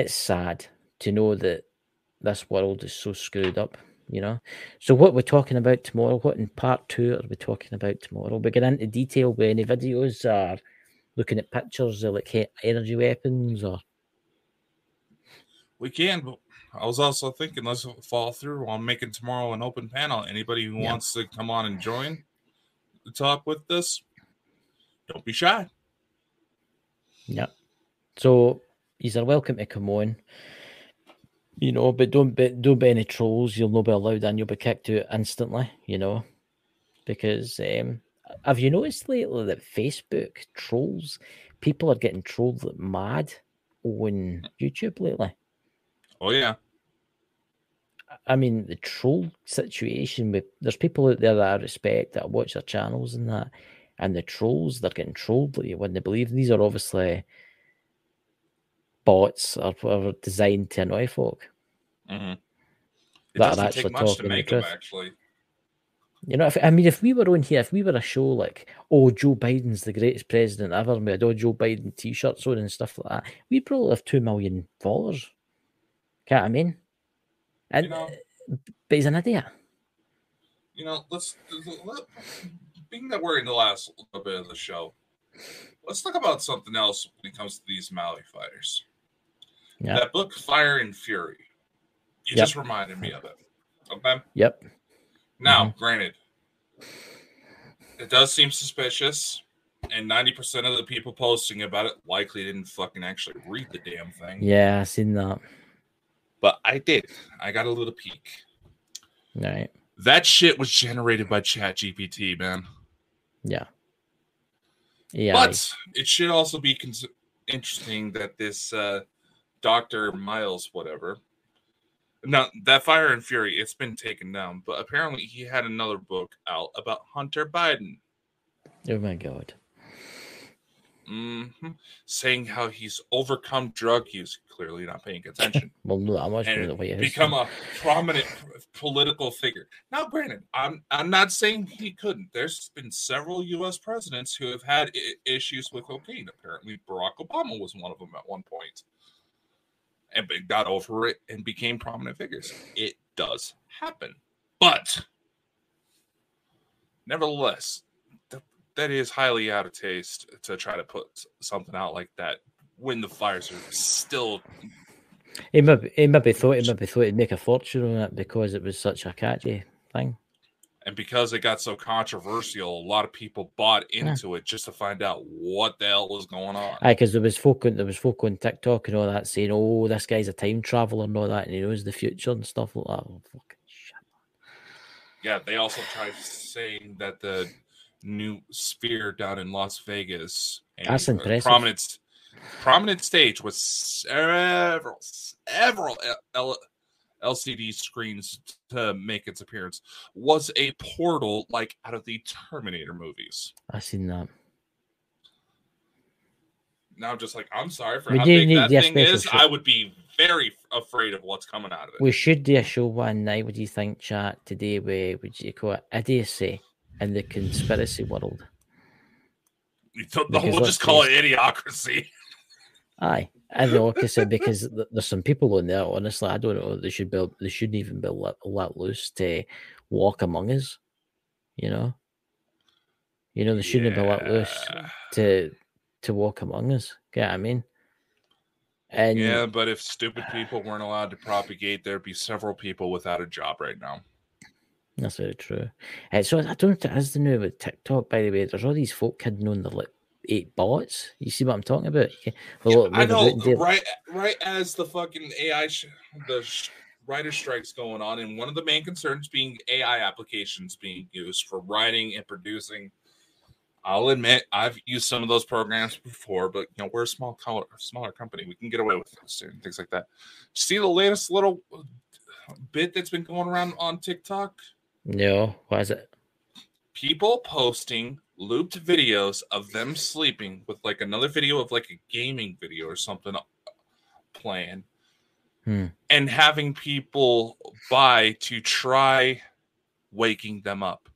sad to know that this world is so screwed up, you know. So what we're talking about tomorrow, what in part 2 are we talking about tomorrow? We get into detail with any videos or looking at pictures of like energy weapons or... We can, but I was also thinking let's follow through on making tomorrow an open panel. Anybody who wants to come on and join the talk with us, don't be shy. Yeah. So you are welcome to come on, you know, but don't be any trolls. You'll not be allowed in. You'll be kicked out instantly, you know, because have you noticed lately that Facebook trolls, people are getting trolled like mad on YouTube lately? Oh yeah. I mean, the troll situation there's people out there that I respect that I watch their channels and that, and the trolls, they're getting trolled like when they believe these are obviously bots or whatever designed to annoy folk. Mm-hmm. It that doesn't are actually take much talking to make the truth. them actually. You know, if we were on here, if we were a show like, oh, Joe Biden's the greatest president ever, and we had all Joe Biden t-shirts on and stuff like that, we'd probably have 2 million followers. Can't I mean? And, you know, but he's an idiot. You know, being that we're in the last little bit of the show, let's talk about something else when it comes to these Maui fires. Yep. That book, Fire and Fury, you just reminded me of it. Okay? Yep. Now, granted, it does seem suspicious, and 90% of the people posting about it likely didn't fucking actually read the damn thing. Yeah, I seen that. But I did. I got a little peek. Right. That shit was generated by ChatGPT, man. Yeah. Yeah. But it should also be interesting that this Dr. Miles, whatever. Now, that Fire and Fury, it's been taken down. But apparently he had another book out about Hunter Biden. Oh, my God. Mm-hmm. Saying how he's overcome drug use, clearly not paying attention. Well, no, I'm not and become a prominent political figure. Now, granted, I'm not saying he couldn't. There's been several U.S. presidents who have had issues with cocaine. Apparently, Barack Obama was one of them at one point. and got over it and became prominent figures. It does happen. But nevertheless, that is highly out of taste to try to put something out like that when the fires are still. He maybe thought he'd make a fortune on it because it was such a catchy thing. And because it got so controversial, a lot of people bought into it just to find out what the hell was going on. Aye, because there was folk on TikTok and all that saying, "Oh, this guy's a time traveler and all that, and he knows the future and stuff like that." Oh, fucking shit. Yeah, they also tried saying that the new sphere down in Las Vegas, That's impressive. Prominent stage with several LCD screens to make its appearance, was a portal like out of the Terminator movies. I seen that. Now, just like, I'm sorry for how big that thing is, I would be very afraid of what's coming out of it. We should do a show one night. What do you think, chat, today? Where would you call it? Idiocy in the conspiracy world. We'll just call it idiocracy. Aye, idiocracy, because there's some people on there. Honestly, I don't know. They shouldn't even be let loose to walk among us. You know, they shouldn't be let loose to walk among us. Get what I mean? And yeah, but if stupid people weren't allowed to propagate, there'd be several people without a job right now. That's very true. So I don't know if it is the new with TikTok, by the way. There's all these folk hidden on the 8 bots. You see what I'm talking about? I know, right as the fucking AI, the writer strike's going on, and one of the main concerns being AI applications being used for writing and producing. I'll admit, I've used some of those programs before, but we're a smaller company. We can get away with this and things like that. See the latest little bit that's been going around on TikTok? No, what is it? People posting looped videos of them sleeping with like another video of like a gaming video or something playing, and having people buy to try waking them up.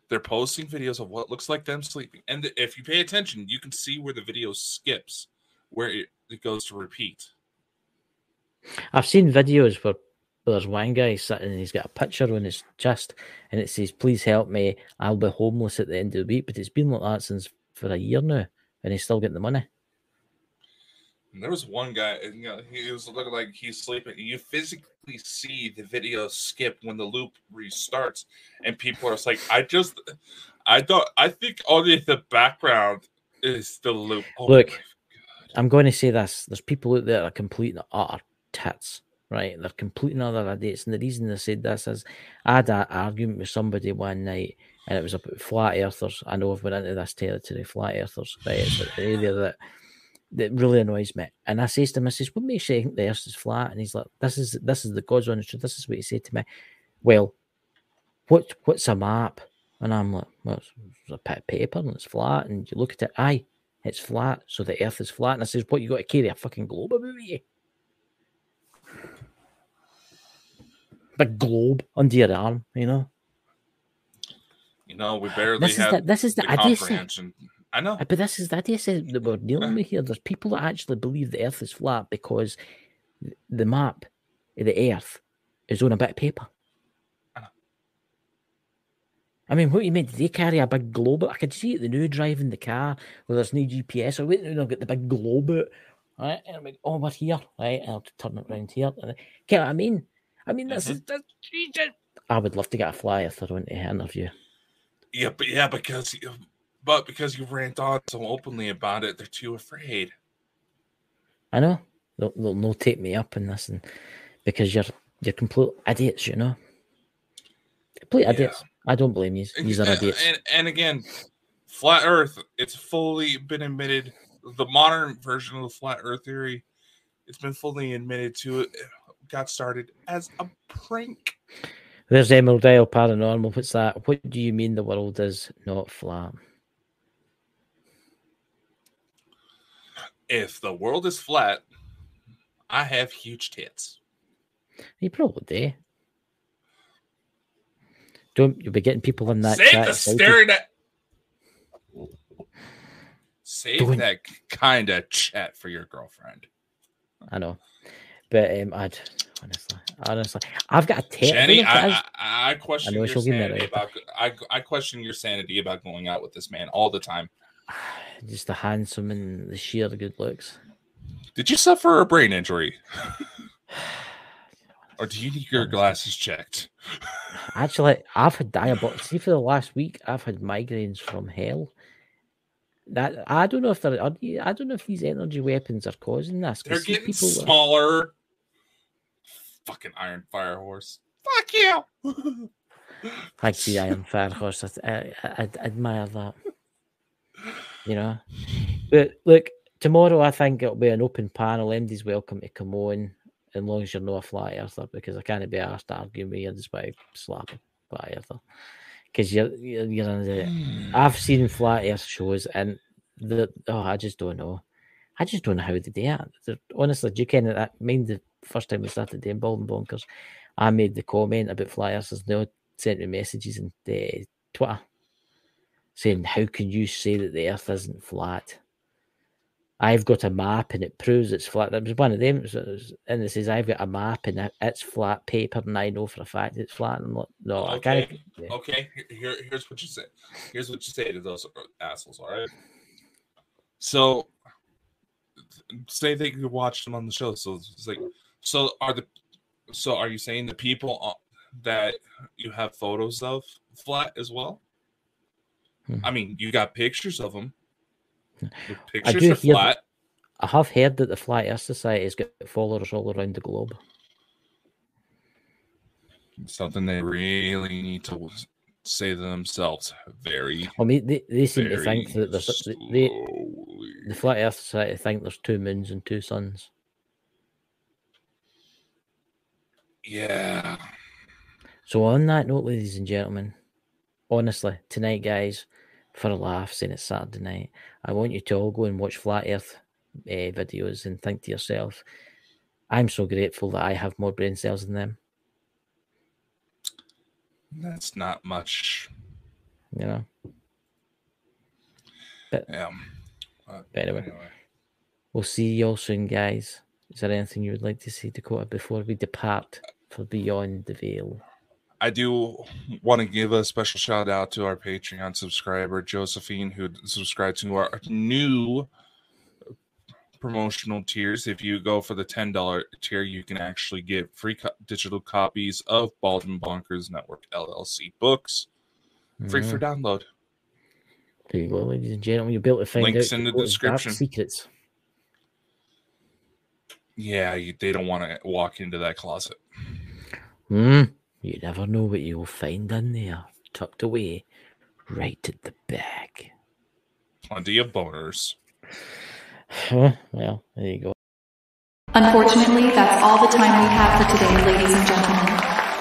They're posting videos of what looks like them sleeping. And if you pay attention, you can see where the video skips, where it goes to repeat. I've seen videos where there's one guy sitting and he's got a picture on his chest and it says, "Please help me. I'll be homeless at the end of the week." But it's been like that for a year now and he's still getting the money. And there was one guy, he was looking like he's sleeping. You physically see the video skip when the loop restarts, and people are just like, I think only the background is the loop. Oh, look, I'm going to say this. There's people out there that are complete and utter tits, right? They're complete and utter idiots. And the reason they said this is I had an argument with somebody one night, and it was about flat earthers. I know I've went into this territory, flat earthers, right? It's an area that really annoys me. And I says to him, "What makes you think the earth is flat?" And he's like, this is the God's honest truth. This is what he said to me. Well, what's a map? And I'm like, well, it's a bit of paper and it's flat. And you look at it, aye, it's flat. So the earth is flat. And I says, what, you got to carry a fucking globe about you? Big globe under your arm, we barely have the comprehension. I know. But this is the idea that we're dealing with here. There's people that actually believe the earth is flat because the map of the earth is on a bit of paper. I mean, what do you mean? Did they carry a big globe? I could see it, the new driving the car where there's no GPS. I wait and I'll get the big globe out. Right? And I'm like, oh, we're here. Right? And I'll turn it around here. And get what I mean? This is Jesus. I would love to get a fly if they're on to interview. Because you rant on so openly about it, they're too afraid. I know. They'll no take me up in this, and because you're complete idiots, Complete idiots. I don't blame you. These are idiots. And again, flat Earth, it's fully been admitted. The modern version of the flat Earth theory, it's been fully admitted to it. Got started as a prank. There's Emerald Isle Paranormal. What's that? What do you mean the world is not flat? If the world is flat, I have huge tits. You probably do. You'll be getting people in that Save chat. The staring at. Save that kind of chat for your girlfriend. I know, but I'd honestly, I've got a tape. Jenny, I question your sanity right about. I question your sanity about going out with this man all the time. Just the handsome and the sheer good looks. Did you suffer a brain injury? Or do you need your glasses checked? Actually, I've had diabetes. See, for the last week, I've had migraines from hell. That I don't know if I don't know if these energy weapons are causing this. They're getting smaller. Fucking Iron Fire Horse. Fuck you. Thanks, the Iron Fire Horse. I admire that. You know, but look, tomorrow I think it'll be an open panel. MD's welcome to come on, as long as you're not a flat earther, because I can't be asked to argue with you just by slapping flat earther. Because you're in the. I've seen flat earth shows, and I just don't know. I just don't know how they do it. Honestly, do you kind of that? Mind the first time we started doing Bald and Bonkers, I made the comment about flat earthers. They all sent me messages on Twitter saying, "How can you say that the Earth isn't flat? I've got a map and it proves it's flat." That was one of them, and it says, "I've got a map and it's flat paper, and I know for a fact it's flat." And I'm like, no, okay. I can't. Yeah. Okay, here's what you say. Here's what you say to those assholes. All right. So, say that you watched them on the show. So it's like, so are you saying the people that you have photos of flat as well? I mean, you got pictures of them. The pictures are flat. I have heard that the Flat Earth Society has got followers all around the globe. Something they really need to say to themselves. Very. I mean, they seem to think that there's the Flat Earth Society think there's 2 moons and 2 suns. Yeah. So on that note, ladies and gentlemen, honestly, tonight, guys, for a laugh, saying it's Saturday night, I want you to all go and watch Flat Earth videos and think to yourself, I'm so grateful that I have more brain cells than them. That's not much. You know? But, yeah. But anyway, we'll see you all soon, guys. Is there anything you would like to say, Dakota, before we depart for Beyond the Veil? I do want to give a special shout out to our Patreon subscriber, Josephine, who subscribed to our new promotional tiers. If you go for the $10 tier, you can actually get free digital copies of Bald and Bonkers Network LLC books, free for download. There you go, ladies and gentlemen. You'll be able to find links out in the description. Secrets. Yeah, they don't want to walk into that closet. You never know what you'll find in there, tucked away, right at the back. Plenty of boners. Well, there you go. Unfortunately, that's all the time we have for today, ladies and gentlemen.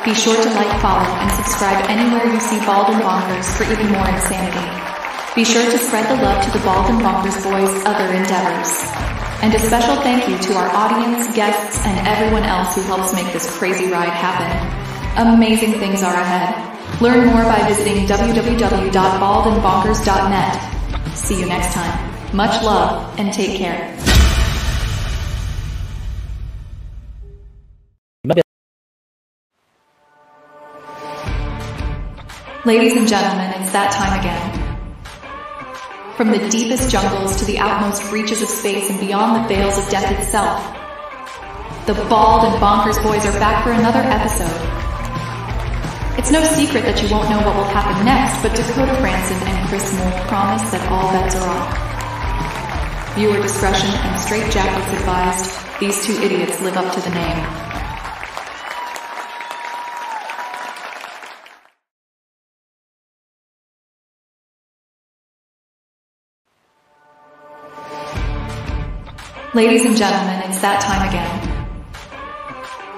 Be sure to like, follow, and subscribe anywhere you see Bald and Bonkers for even more insanity. Be sure to spread the love to the Bald and Bonkers boys' other endeavors. And a special thank you to our audience, guests, and everyone else who helps make this crazy ride happen. Amazing things are ahead. Learn more by visiting www.baldandbonkers.net. See you next time. Much love and take care. Ladies and gentlemen, it's that time again. From the deepest jungles to the outmost reaches of space and beyond the veils of death itself, the Bald and Bonkers boys are back for another episode. It's no secret that you won't know what will happen next, but Dakota Franson and Chris Moore promise that all bets are off. Viewer discretion and straitjackets advised. These 2 idiots live up to the name. Ladies and gentlemen, it's that time again.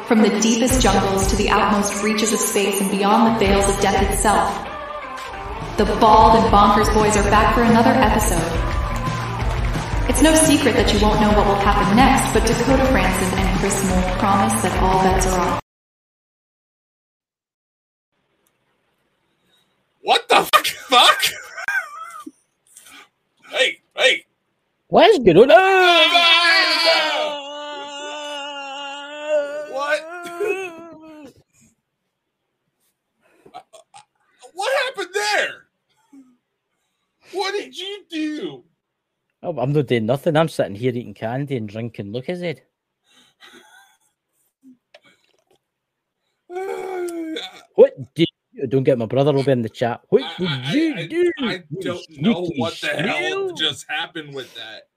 From the deepest jungles to the outmost reaches of space and beyond the veils of death itself, the Bald and Bonkers boys are back for another episode. It's no secret that you won't know what will happen next, but Dakota Franson and Chris Moore promise that all bets are off. What the fuck? Hey! What is going on? What? What happened there? What did you do? Oh, I'm not doing nothing. I'm sitting here eating candy and drinking Lucozade. What did you... Don't get my brother over in the chat. What did you do? I don't know what the hell just happened with that.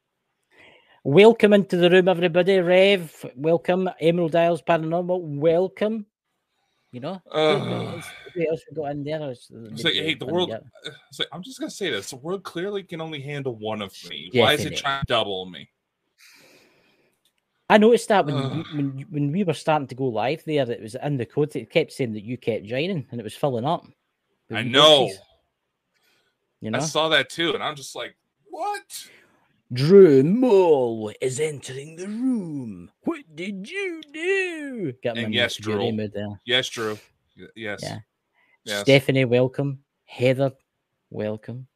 Welcome into the room, everybody. Rev, welcome. Emerald Isles Paranormal, welcome. You know, what else we got in there? It's like, hey, the world. It's like, I'm just gonna say this: the world clearly can only handle one of me. Definitely. Why is it trying to double me? I noticed that when we were starting to go live there, it was in the code. It kept saying that you kept joining, and it was filling up. I know. You know, I saw that too, and I'm just like, what? Drew Mole is entering the room. What did you do? And yes, Drew. Yes, Drew. Yes. Yeah. Yes. Stephanie, welcome. Heather, welcome.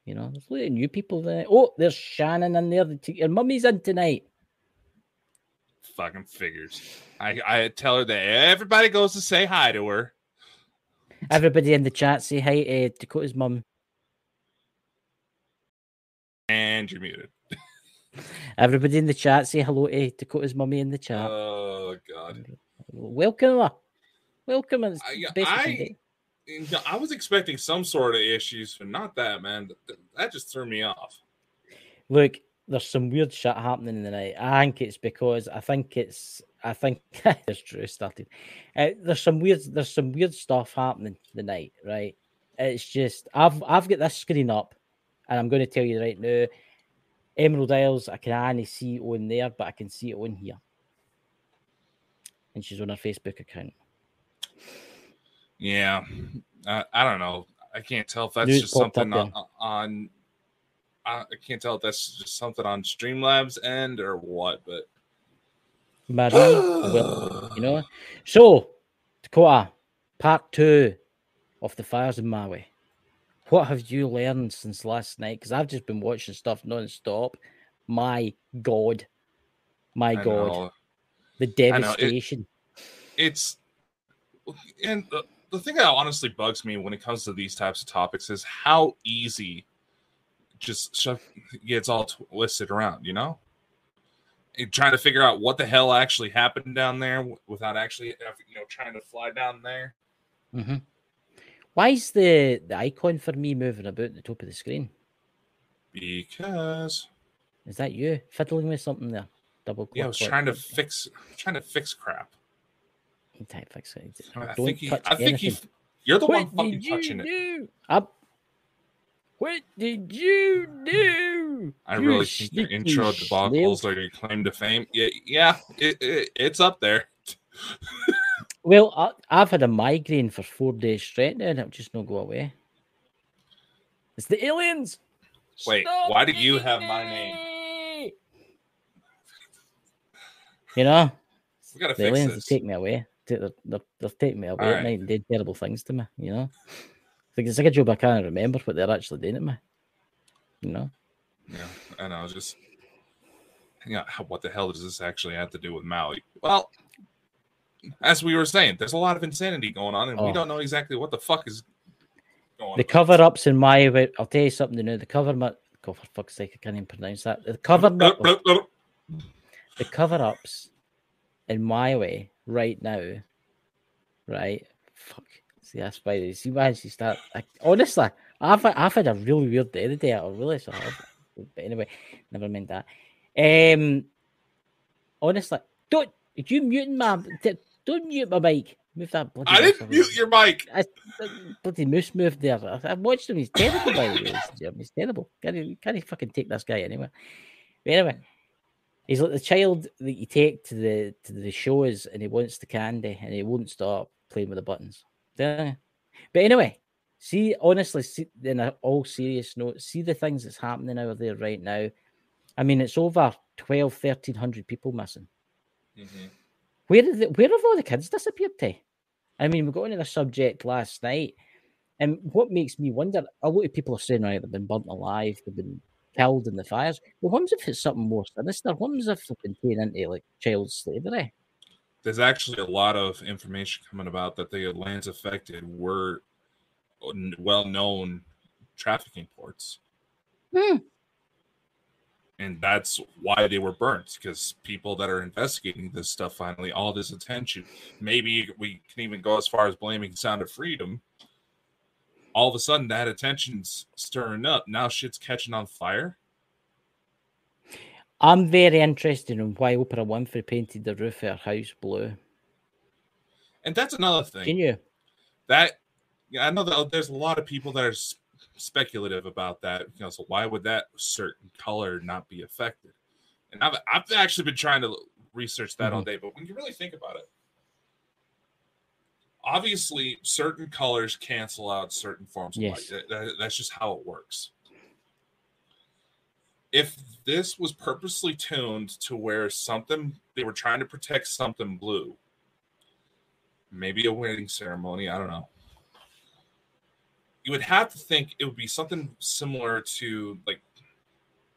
You know, there's a lot of new people there. Oh, there's Shannon in there. Your mummy's in tonight. Fucking figures. I tell her that everybody goes to say hi to her. Everybody in the chat say hi to Dakota's mum. And you're muted. Everybody in the chat say hello to Dakota's mummy in the chat. Oh, God. Welcome her. Welcome. I was expecting some sort of issues, but not that, man. That just threw me off. Look, there's some weird shit happening in the night. I think it's because I think there's Drew started. There's some weird stuff happening tonight, right? It's just I've got this screen up, and I'm going to tell you right now, Emerald Isles, I can only see it on there, but I can see it on here. And she's on her Facebook account. Yeah, I don't know. I can't tell if that's just something on. I can't tell if that's just something on Streamlabs end or what, but Marie, well, you know. So, Dakota, part 2 of the fires in Maui. What have you learned since last night? Because I've just been watching stuff non-stop. My God, the devastation. And the thing that honestly bugs me when it comes to these types of topics is how easy just gets all twisted around, you know? And trying to figure out what the hell actually happened down there without actually, trying to fly down there. Mm-hmm. Why is the icon for me moving about the top of the screen? Because is that you fiddling with something there? Double click. Yeah, I was trying to fix crap. You type fix it. I think you're the one fucking touching it. What did you do? I really think your intro debacles are your claim to fame. Yeah, it's up there. Well, I've had a migraine for 4 days straight now, and it'll just not go away. It's the aliens. Wait, why do you have my name? You know, we gotta the fix aliens this. Take me away. They're taking me away at night and did terrible things to me. You know, it's like a job I can't remember what they're actually doing to me. You know. Yeah, I know. Just what the hell does this actually have to do with Maui? Well, as we were saying, there's a lot of insanity going on, and we don't know exactly what the fuck is going on. The cover-ups in Maui, I'll tell you something new. The cover-up, God, for fuck's sake, I can't even pronounce that. The cover-ups in Maui right now, right? Fuck. See, that's why they see why she start. Honestly, I've had a really weird day today. I really so have. But anyway, never mind that. Honestly, don't you muting my. Don't mute my mic. Move that bloody. I didn't mute your mic. Bloody moose moved there. I've watched him. He's terrible, by the way. He's terrible. Can't fucking take this guy anywhere. But anyway, he's like the child that you take to the shows, and he wants the candy, and he won't stop playing with the buttons. But anyway, honestly, in an all serious note, see the things that's happening out there right now. I mean, it's over 1,300 people missing. Mm-hmm. Where have all the kids disappeared to? I mean, we got into the subject last night, and what makes me wonder, a lot of people are saying, right, they've been burnt alive, they've been killed in the fires. Well, what if it's something more sinister? What if they've been taken into like child slavery? There's actually a lot of information coming about that the lands affected were well-known trafficking ports. And that's why they were burnt, because people that are investigating this stuff finally, all this attention, maybe we can even go as far as blaming Sound of Freedom. All of a sudden, that attention's stirring up. Now shit's catching on fire. I'm very interested in why Oprah Winfrey painted the roof of her house blue. And that's another thing. Can you? I know that there's a lot of people that are speculative about that. So why would that certain color not be affected? And I've actually been trying to research that all day, but when you really think about it, obviously certain colors cancel out certain forms of light. That's just how it works. If this was purposely tuned to where they were trying to protect something blue, maybe a wedding ceremony, I don't know, you would have to think it would be something similar to like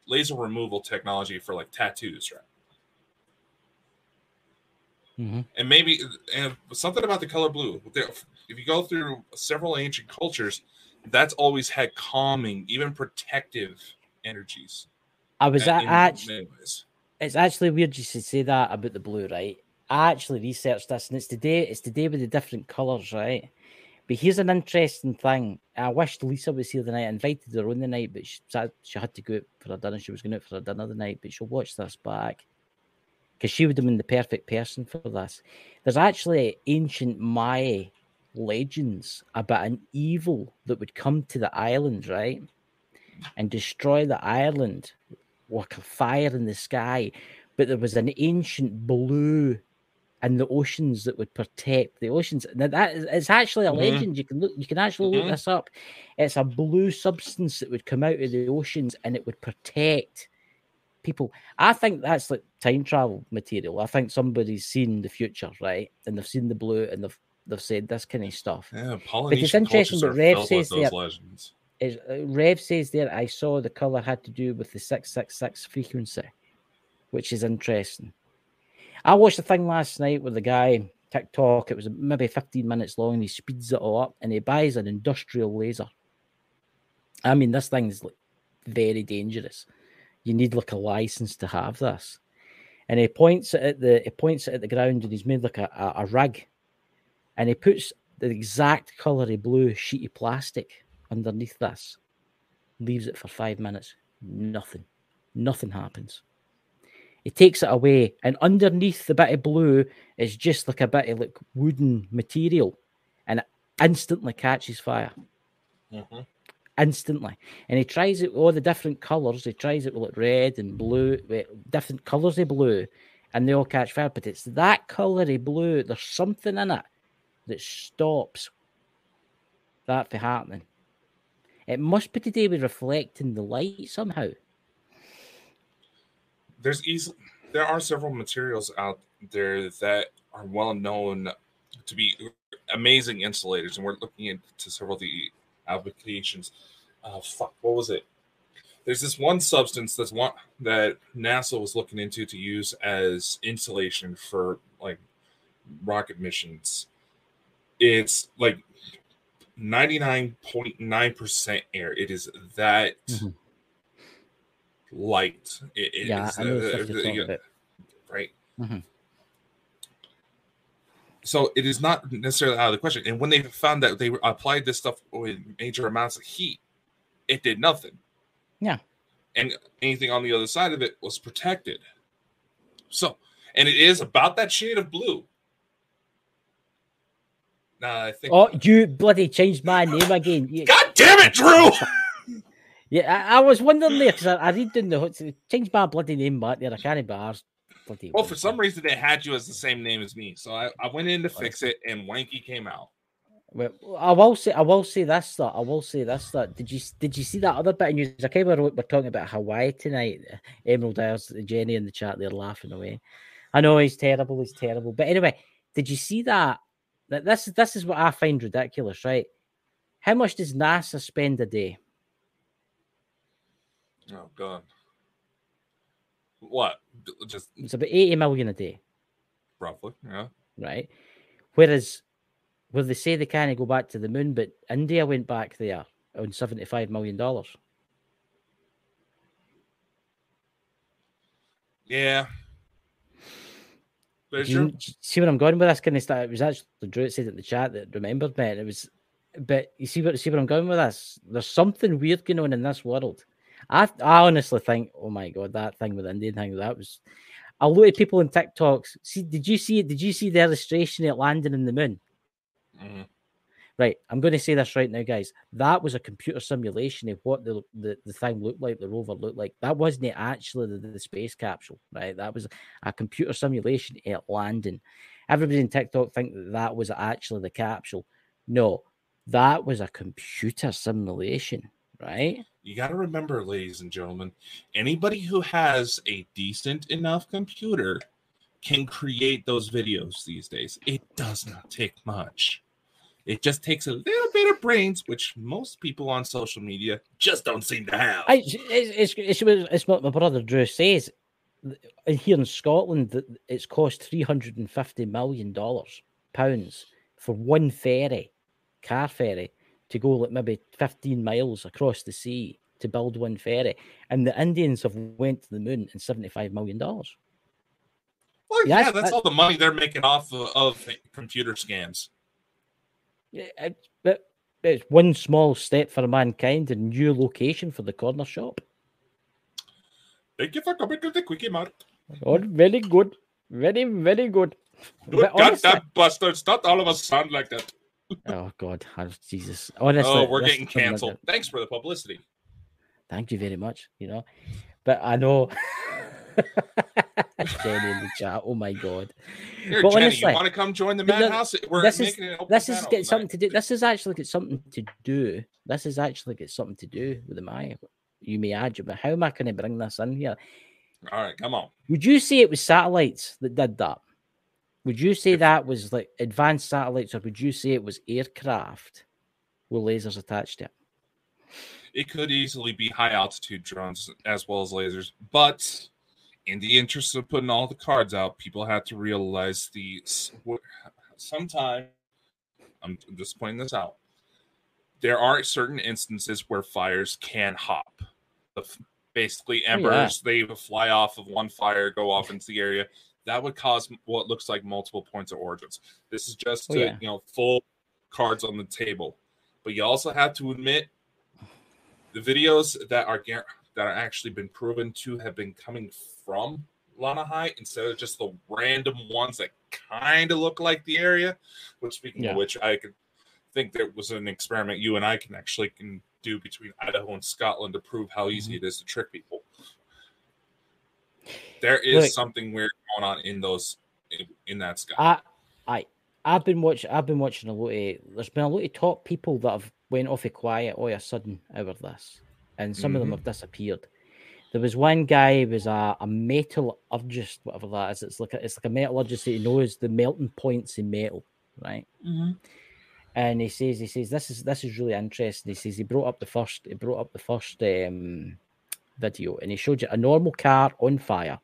laser removal technology for like tattoos, right? And maybe something about the color blue. If you go through several ancient cultures, that's always had calming, even protective energies. It's actually weird you should say that about the blue, right? I actually researched this, and it's today with the different colors, right? But here's an interesting thing. I wished Lisa was here the night. I invited her on the night, but she had to go out for her dinner. She was going out for her dinner the night, but she'll watch this back because she would have been the perfect person for this. There's actually ancient Maui legends about an evil that would come to the island, right? And destroy the island like a fire in the sky. But there was an ancient blue in the oceans that would protect the oceans. Now it's actually a legend. You can actually look this up. It's a blue substance that would come out of the oceans and it would protect people. I think that's like time travel material. I think somebody's seen the future, right? And they've seen the blue and they've said this kind of stuff. Yeah, Polynesian cultures are filled with those legends. Rev says there, I saw the color had to do with the 666 frequency, which is interesting. I watched a thing last night with the guy, TikTok. It was maybe 15 minutes long, and he speeds it all up, and he buys an industrial laser. I mean, this thing's like very dangerous. You need like a license to have this. And he points it at the ground, and he's made like a rig, and he puts the exact color of blue sheet of plastic underneath this, leaves it for 5 minutes. Nothing happens. He takes it away, and underneath the bit of blue is just like a bit of like wooden material, and it instantly catches fire. Instantly. And he tries it with all the different colors. He tries it with like red and blue, with different colors of blue, and they all catch fire. But it's that color of blue. There's something in it that stops that from happening. It must be to do with reflecting the light somehow. There are several materials out there that are well known to be amazing insulators, and we're looking into several of the applications. What was it? There's this one substance that NASA was looking into to use as insulation for like rocket missions. It's like 99.9% air. It is that light. Right. So it is not necessarily out of the question. And when they found that they applied this stuff with major amounts of heat, it did nothing. Yeah. And anything on the other side of it was protected. So, and it is about that shade of blue. Now I think. Oh, you bloody changed my name again. God damn it, Drew! Yeah, I was wondering there because I read down the changed my bloody name back there. I can't be arsed. Well, for some reason they had you as the same name as me, so I went in to fix it, and Wanky came out. Well, I will say this. Did you see that other bit of news? I kind of wrote, we're talking about Hawaii tonight. Emerald Isles, Jenny in the chat, they're laughing away. I know he's terrible. But anyway, did you see that? This is what I find ridiculous, right? How much does NASA spend a day? Oh God. What? Just It's about 80 million a day, roughly, yeah. right? Whereas, where they say they can't go back to the moon, but India went back there on $75 million. Yeah. But Do you see where I'm going with this? Kind of stuff? It was actually Drew that said in the chat that remembered me. And it was, but you see where I'm going with this? There's something weird going on in this world. I honestly think, oh my God, that thing with the Indian thing, that was a lot of people in TikToks. See, did you see it? Did you see the illustration at landing in the moon? Mm-hmm. Right, I'm going to say this right now, guys. That was a computer simulation of what the thing looked like, the rover looked like. That wasn't actually the space capsule, right? That was a computer simulation at landing. Everybody in TikTok think that was actually the capsule. No, that was a computer simulation, right? You got to remember, ladies and gentlemen, anybody who has a decent enough computer can create those videos these days. It does not take much. It just takes a little bit of brains, which most people on social media just don't seem to have. It's what my brother Drew says. Here in Scotland, it's cost $350 million for one car ferry, to go like maybe 15 miles across the sea to build one ferry. And the Indians have went to the moon in $75 million. Well, yeah, that's all the money they're making off of computer scams. It's one small step for mankind and new location for the corner shop. Thank you for coming to the Quickie Mart. Oh, very good. Very, very good. Goddamn bastards. Not all of us sound like that. Oh, God. Jesus. Honestly, we're getting cancelled. Thanks for the publicity. Thank you very much, But I know... Jenny in the chat. Oh my God! Here, Jenny, honestly, you want to come join the madhouse? This has got something to do. This has actually got something to do. This has actually got something to do with the Maya. You may add, but how am I going to bring this in here? All right, come on. Would you say it was satellites that did that? Would you say that was like advanced satellites, or would you say it was aircraft with lasers attached to it? It could easily be high altitude drones as well as lasers, but in the interest of putting all the cards out, people have to realize sometimes, I'm just pointing this out, there are certain instances where fires can hop. Basically, embers, they fly off of one fire, go off into the area. That would cause what looks like multiple points of origins. This is just full cards on the table. But you also have to admit, the videos that are actually been proven to have been coming from Lahaina instead of just the random ones that kind of look like the area. Which, speaking of which, I could think there was an experiment you and I can do between Idaho and Scotland to prove how easy it is to trick people. There is something weird going on in that sky. I've been watching a lot of. There's been a lot of top people that have went off of quiet all of a sudden over this, and some of them have disappeared. There was one guy who was a metallurgist, whatever that is. It's like a metallurgist that knows the melting points in metal, right? Mm-hmm. And he says this is really interesting. He says he brought up the first video, and he showed you a normal car on fire.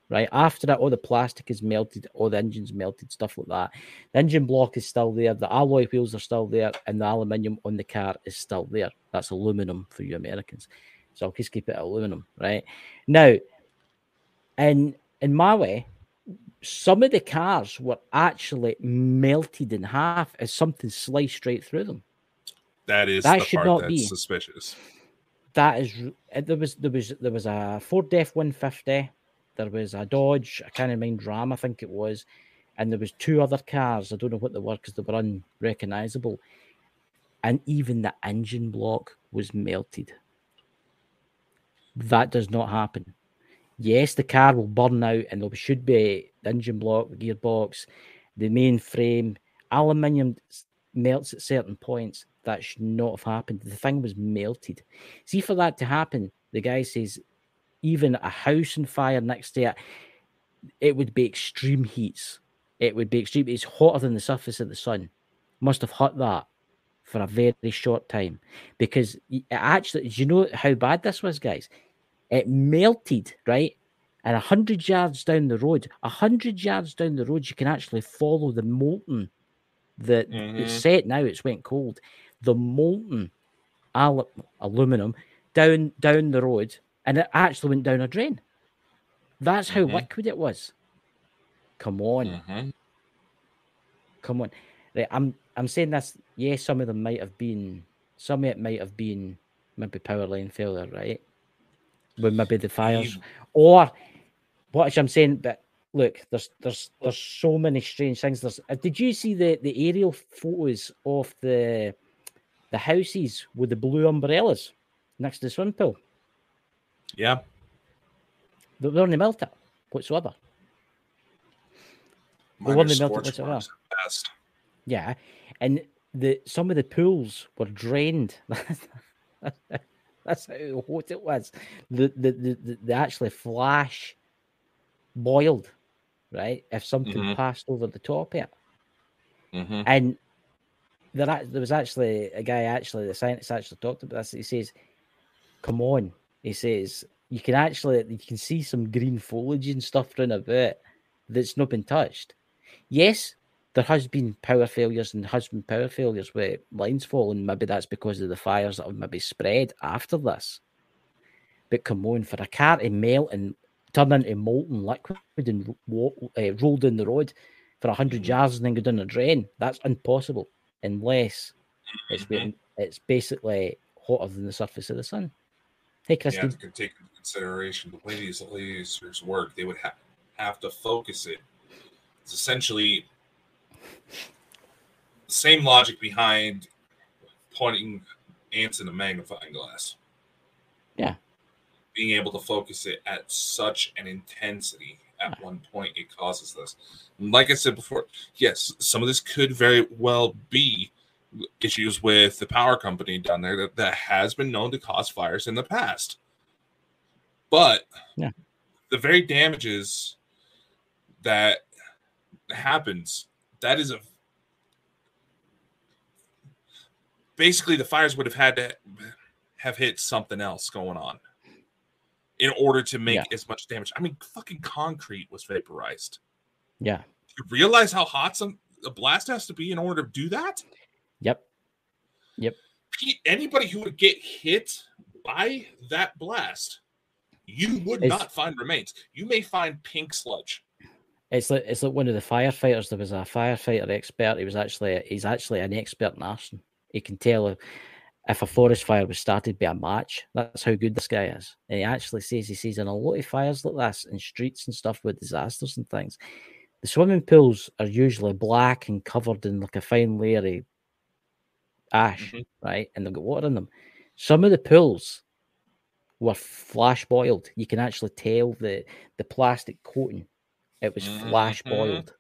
Right after that, all the plastic is melted, all the engine's melted, stuff like that. The engine block is still there, the alloy wheels are still there, and the aluminium on the car is still there. That's aluminum for you Americans, so I'll just keep it aluminum. Right now, in Maui, some of the cars were actually melted in half as something sliced straight through them. That should not be suspicious. That is, there was a Ford F-150. There was a Dodge, I can't remember, Ram, I think it was, and there was two other cars. I don't know what they were because they were unrecognizable. And even the engine block was melted. That does not happen. Yes, the car will burn out, and there should be the engine block, the gearbox, the main frame. Aluminium melts at certain points. That should not have happened. The thing was melted. See, for that to happen, the guy says, even a house on fire next to it, it would be extreme heats. It would be extreme. It's hotter than the surface of the sun. Must have hot that for a very short time. Because it actually, do you know how bad this was, guys? It melted, right? And 100 yards down the road, you can actually follow the molten. It's set now. It's went cold. The molten aluminum down the road, and it actually went down a drain. That's how liquid it was. Come on. Come on. Right, I'm saying this. Yes, some of it might have been maybe power line failure, right? With maybe the fires, or what I'm saying. But look, there's so many strange things. Did you see the aerial photos of the houses with the blue umbrellas next to the swimming pool? Yeah, they weren't melted whatsoever. Best. Yeah, and some of the pools were drained. That's how hot it was. The actually flash boiled, right? If something passed over the top of it. And there was actually a guy, the scientist actually talked about this. He says, come on. He says, you can see some green foliage and stuff round about that's not been touched. Yes, there has been power failures with lines falling. Maybe that's because of the fires that have maybe spread after this. But come on, for a car to melt and turn into molten liquid and roll down the road for 100 yards and then go down a drain, that's impossible unless it's basically hotter than the surface of the sun. Hey, Christine. You have to take into consideration the way these lasers work. They would have to focus it. It's essentially the same logic behind pointing ants in a magnifying glass. Yeah. Being able to focus it at such an intensity at one point, it causes this. Like I said before, yes, some of this could very well be issues with the power company down there that has been known to cause fires in the past. But the very damages that happens, that is basically the fires would have had to have hit something else going on in order to make as much damage. I mean, fucking concrete was vaporized. Yeah. You realize how hot a blast has to be in order to do that? Yep. Anybody who would get hit by that blast, you would not find remains. You may find pink sludge. It's like one of the firefighters. There was a firefighter expert. He's actually an expert in arson. He can tell if a forest fire was started by a match. That's how good this guy is. And he actually says in a lot of fires like this in streets and stuff with disasters and things, the swimming pools are usually black and covered in like a fine layer of ash, right? And they've got water in them. Some of the pools were flash boiled. You can actually tell the plastic coating. It was flash boiled.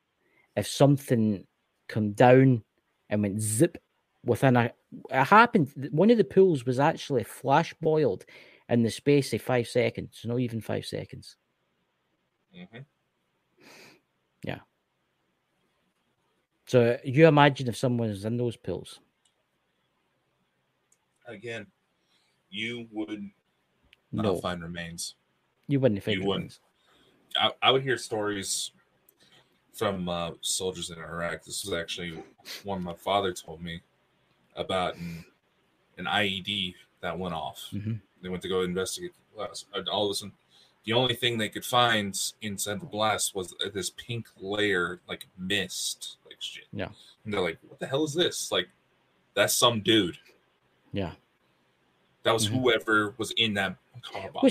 If something come down and went zip it happened. One of the pools was actually flash boiled in the space of 5 seconds. Not even 5 seconds. Yeah. So you imagine if someone was in those pools. Again, you would not find remains. You wouldn't find remains. I would hear stories from soldiers in Iraq. This was actually one my father told me about an IED that went off. They went to go investigate the blast. All of a sudden, the only thing they could find inside the blast was this pink layer, like mist, like shit. Yeah. And they're like, what the hell is this? Like, that's some dude. Yeah. That was whoever was in that car bomb.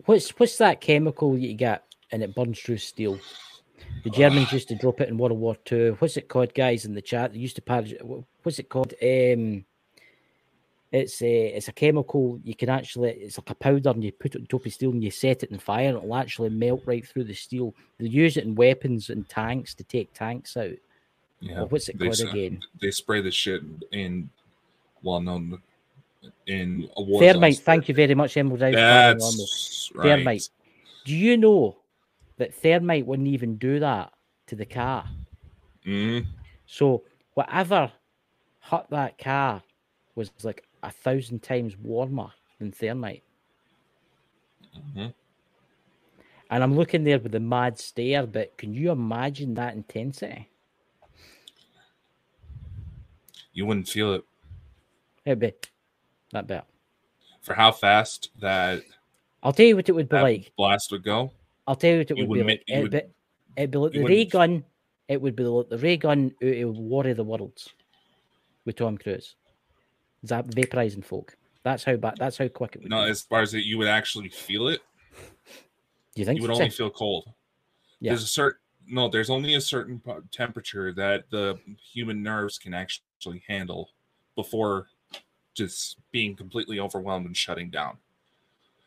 What's that chemical you get and it burns through steel? The Germans used to drop it in World War II. What's it called, guys, in the chat? They used to what's it called? It's a chemical you can actually, it's like a powder and you put it on top of steel and you set it in fire and it'll actually melt right through the steel. They use it in weapons and tanks to take tanks out. Yeah. Well, what's it called again? They spray this shit in well-known in a war. Thermite. Thank you very much, Emerald. That's right. Thermite. Do you know that thermite wouldn't even do that to the car? So whatever hurt that car was like 1,000 times warmer than thermite. Mm-hmm. And I'm looking there with a mad stare, but can you imagine that intensity? You wouldn't feel it. It'd be that bit. For how fast that I'll tell you what it would be like. blast would go. I'll tell you what it You would would be ma- like. you would It'd be like you the ray wouldn't- gun. It would be like the ray gun out of War of the Worlds with Tom Cruise. That vaporizing folk. That's how bad. That's how quick it would No, be. as far as that you would actually feel it, Do you think you would so? only feel cold. Yeah. There's only a certain temperature that the human nerves can actually handle before just being completely overwhelmed and shutting down.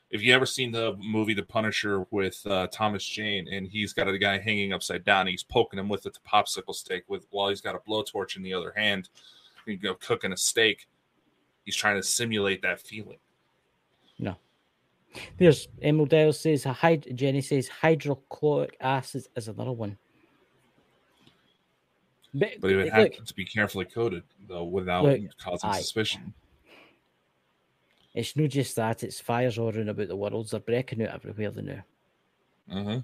If you ever seen the movie The Punisher with Thomas Jane, and he's got a guy hanging upside down, he's poking him with a popsicle stick while he's got a blowtorch in the other hand, cooking a steak. He's trying to simulate that feeling. No. There's Emerald Dale says Jenny says hydrochloric acid is another one. But it would have to be carefully coated though, without causing suspicion. It's not just that; it's fires all around about the world. They're breaking out everywhere they know. Mm-hmm.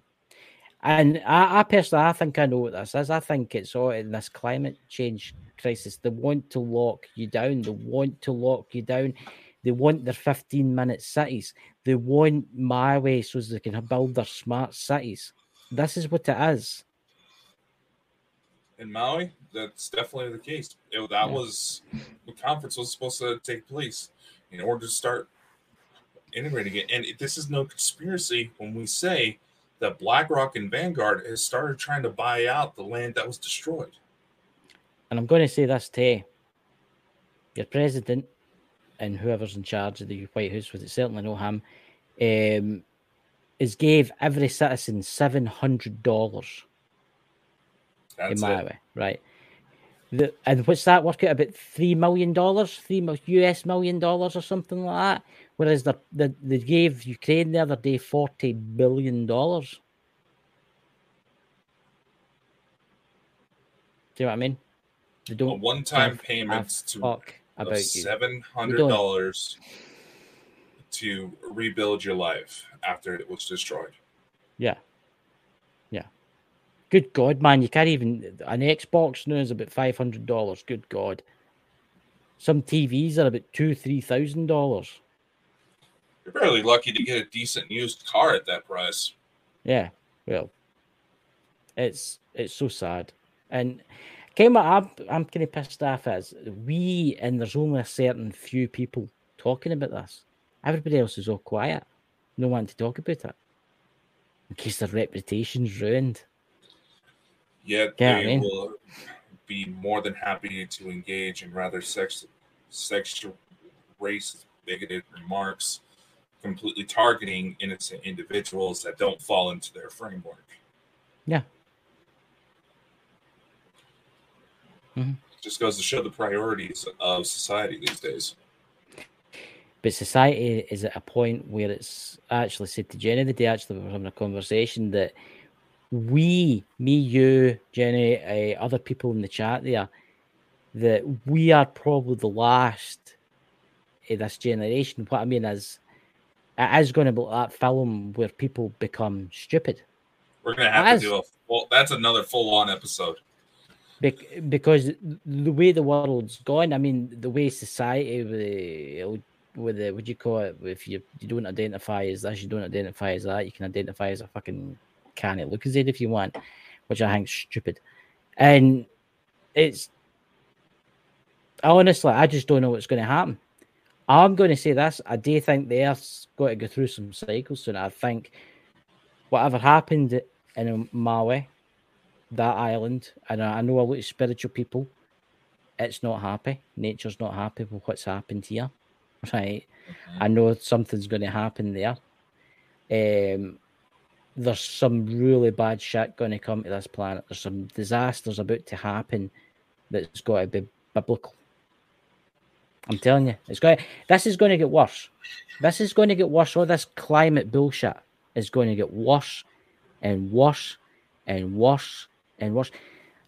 And I personally, I think I know what this is. I think it's all in this climate change crisis. They want to lock you down. They want to lock you down. They want their 15-minute cities. They want Maui so they can build their smart cities. This is what it is. In Maui, that's definitely the case. The conference was supposed to take place in order to start integrating it. And this is no conspiracy when we say that BlackRock and Vanguard has started trying to buy out the land that was destroyed. And I'm going to say this to you. Your president and whoever's in charge of the White House, was it certainly not him, is gave every citizen $700 in Maui, right? And what's that work out about $3 million, $3 million or something like that? Whereas they gave Ukraine the other day $40 billion. Do you know what I mean? They don't a one-time payment to of $700 to rebuild your life after it was destroyed. Yeah. Good God, man! You can't even an Xbox now is about $500. Good God. Some TVs are about $2,000-$3,000. You're barely lucky to get a decent used car at that price. Yeah, well, it's so sad, and I'm kind of pissed off as there's only a certain few people talking about this. Everybody else is all quiet, no one to talk about it, in case their reputation's ruined. Yet they will be more than happy to engage in rather sexual, race, bigoted remarks, completely targeting innocent individuals that don't fall into their framework. Yeah. Mm-hmm. Just goes to show the priorities of society these days. But society is at a point where it's actually said to Jenny the day we were having a conversation that me, you, Jenny, other people in the chat there, that we are probably the last of this generation. What I mean is, it is going to be that film where people become stupid. We're going to have to do that's another full-on episode. Because the way the world's gone, I mean, the way society with the what do you call it? If you don't identify as this, you don't identify as that, you can identify as a fucking canny Lucozade if you want, which I think is stupid. And honestly, I just don't know what's going to happen. I'm going to say this: I do think the Earth's got to go through some cycles soon. I think whatever happened in Maui, that island, and I know a lot of spiritual people, it's not happy. Nature's not happy with what's happened here, right? Mm-hmm. I know something's going to happen there. There's some really bad shit going to come to this planet. There's some disasters about to happen that's got to be biblical. I'm telling you, this is going to get worse. This is going to get worse. All this climate bullshit is going to get worse and worse and worse and worse.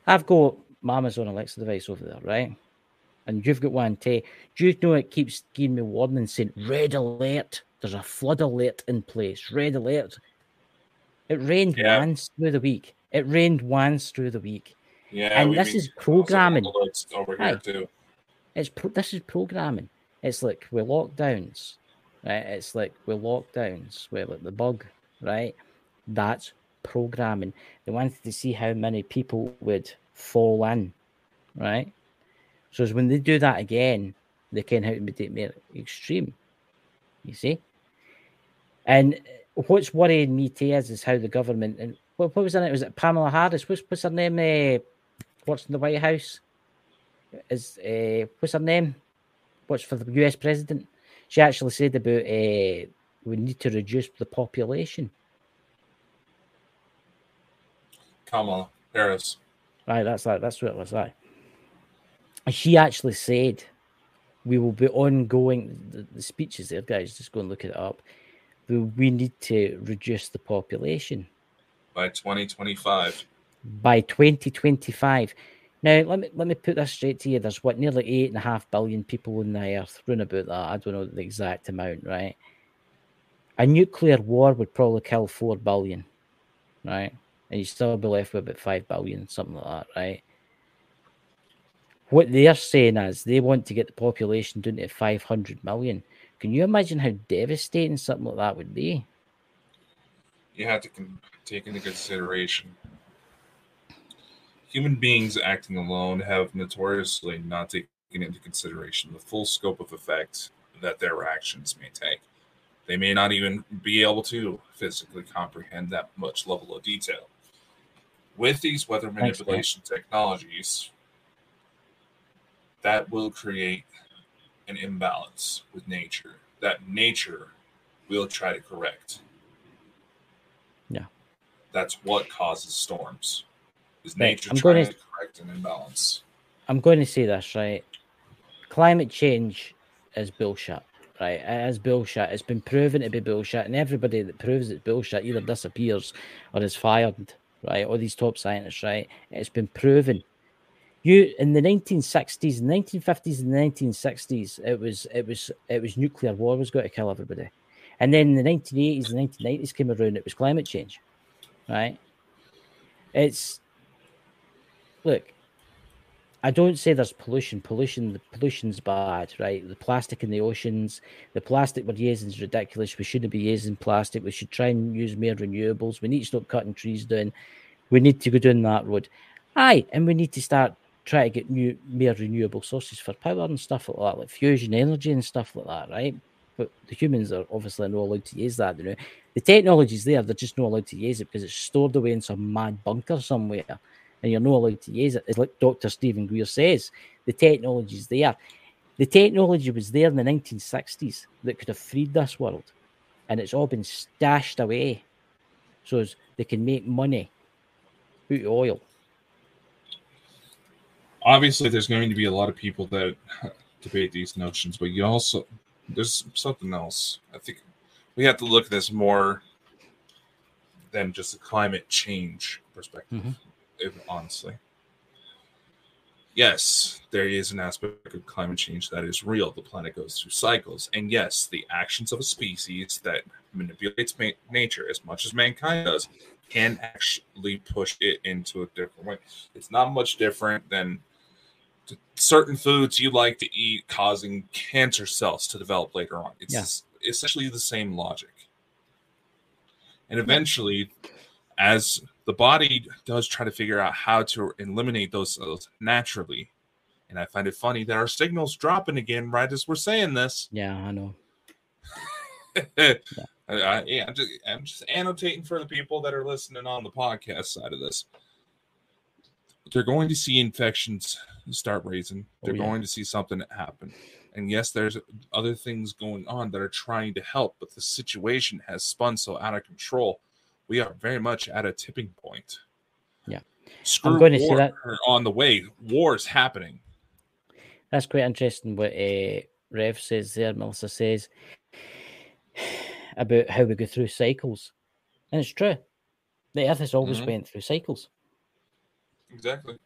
I've got my Amazon Alexa device over there, right? And you've got one too. Do you know it keeps giving me warnings saying red alert, There's a flood alert in place, red alert. It rained Yeah. once through the week. Yeah, And we this mean is programming. alerts over here too. This is programming. It's like with lockdowns, right? It's like with lockdowns, where like the bug, right? That's programming. They wanted to see how many people would fall in, right? So when they do that again, they can how to make it more extreme. You see? And what's worrying me too is how the government and what was in it? Was it Pamela Harris? What's her name? What's in the White House? Is what's her name? What's for the US president? She actually said about we need to reduce the population. Kamala Harris. Right, that's what it was like. She actually said we will be ongoing the speeches there, guys. Just go and look it up. We need to reduce the population By 2025. by 2025. Now, let me put this straight to you. There's nearly 8.5 billion people on the earth. Run about that. I don't know the exact amount, right? A nuclear war would probably kill 4 billion, right? And you still be left with about 5 billion, something like that, right? What they're saying is they want to get the population down to 500 million. Can you imagine how devastating something like that would be? You have to take into consideration human beings acting alone have notoriously not taken into consideration the full scope of effect that their actions may take. They may not even be able to physically comprehend that much level of detail. With these weather manipulation technologies, that will create an imbalance with nature that nature will try to correct. Yeah. That's what causes storms. Is nature trying to correct an imbalance? I'm going to say this, right? Climate change is bullshit, right? It is bullshit. It's been proven to be bullshit, and everybody that proves it's bullshit either disappears or is fired, right? All these top scientists, right? It's been proven. In the 1960s, 1950s, and 1960s, it was nuclear war was going to kill everybody, and then in the 1980s and 1990s came around. It was climate change, right? Look, I don't say there's pollution. Pollution's bad, right? The plastic in the oceans, the plastic we're using is ridiculous. We shouldn't be using plastic. We should try and use more renewables. We need to stop cutting trees down. We need to go down that road. Aye, and we need to start trying to get more renewable sources for power and stuff like that, like fusion energy and stuff like that, right? But the humans are obviously not allowed to use that, you know. The technology's there, they're just not allowed to use it because it's stored away in some mad bunker somewhere. And you're not allowed to use it. It's like Dr. Stephen Greer says, the technology's there. The technology was there in the 1960s that could have freed this world. And it's all been stashed away so they can make money out of oil. Obviously, there's going to be a lot of people that debate these notions, but there's something else. I think we have to look at this more than just a climate change perspective. Honestly, yes, there is an aspect of climate change that is real. The planet goes through cycles, and yes, the actions of a species that manipulates nature as much as mankind does can actually push it into a different way. It's not much different than certain foods you like to eat causing cancer cells to develop later on. It's essentially the same logic. And eventually, as the body does try to figure out how to eliminate those cells naturally, and I find it funny that our signal's dropping again right as we're saying this. Yeah, I know. I'm just annotating for the people that are listening on the podcast side of this. They're going to see infections start raising. They're going to see something happen. And yes, there's other things going on that are trying to help, but the situation has spun so out of control. We are very much at a tipping point. Yeah. I'm going to see that on the way. War's happening. That's quite interesting what Rev says there, Melissa says, about how we go through cycles. And it's true. The Earth has always went through cycles. Exactly.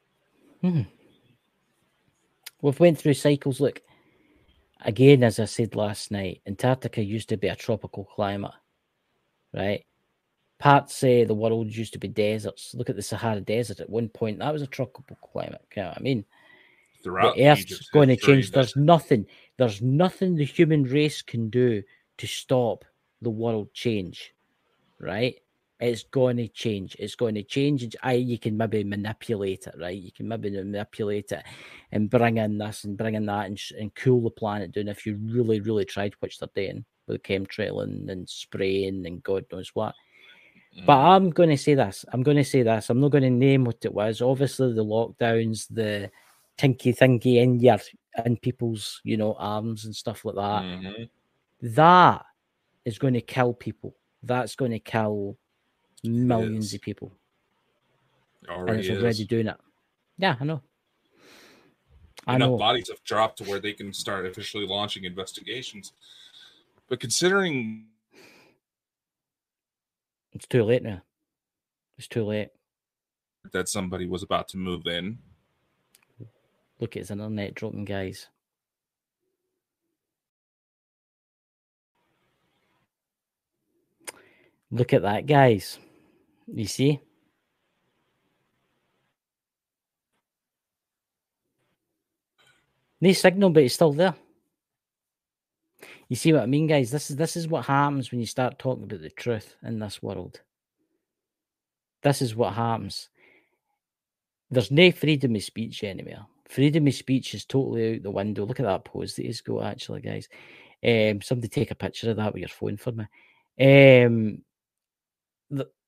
We've went through cycles. Look, Again, as I said last night, Antarctica used to be a tropical climate, right? Parts say the world used to be deserts. Look at the Sahara Desert. At one point, that was a tropical climate. You know what I mean? Throughout The Earth's Egypt's going to history, change. There's nothing the human race can do to stop the world change, right? It's going to change. It's going to change. You can maybe manipulate it, right? You can maybe manipulate it and bring in this and bring in that and cool the planet down if you really, really tried, which they're doing with chemtrailing and spraying and God knows what. But I'm going to say this. I'm not going to name what it was. Obviously, the lockdowns, the tinky thingy in people's, arms and stuff like that. That is going to kill people. That's going to kill millions of people. And it's already doing it. Yeah, I know. Enough bodies have dropped to where they can start officially launching investigations. But considering it's too late now. It's too late. That somebody was about to move in. Look at his internet dropping, guys. Look at that, guys. You see? No signal, but it's still there. You see what I mean, guys? This is what happens when you start talking about the truth in this world. This is what happens. There's no freedom of speech anywhere. Freedom of speech is totally out the window. Look at that pose that he's got, actually, guys. Somebody take a picture of that with your phone for me.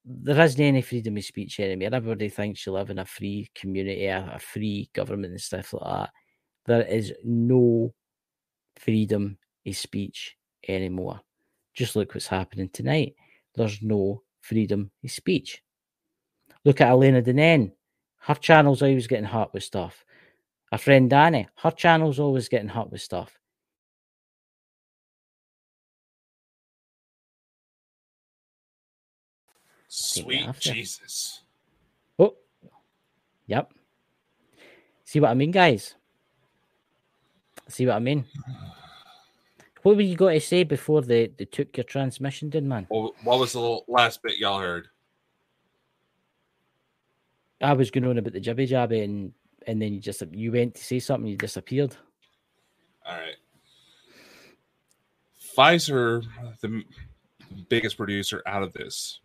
There isn't any freedom of speech anymore. Everybody thinks you live in a free community, a free government and stuff like that. There is no freedom of speech anymore. Just look what's happening tonight. There's no freedom of speech. Look at Elena Dennen. Her channel's always getting hurt with stuff. Our friend Danny, her channel's always getting hurt with stuff. Sweet Jesus. Oh, yep. See what I mean, guys? See what I mean? What were you got to say before they took your transmission down, man? Well, what was the last bit y'all heard? I was going on about the jibby jabby, and then you went to say something, you disappeared. All right. Pfizer, the biggest producer out of this,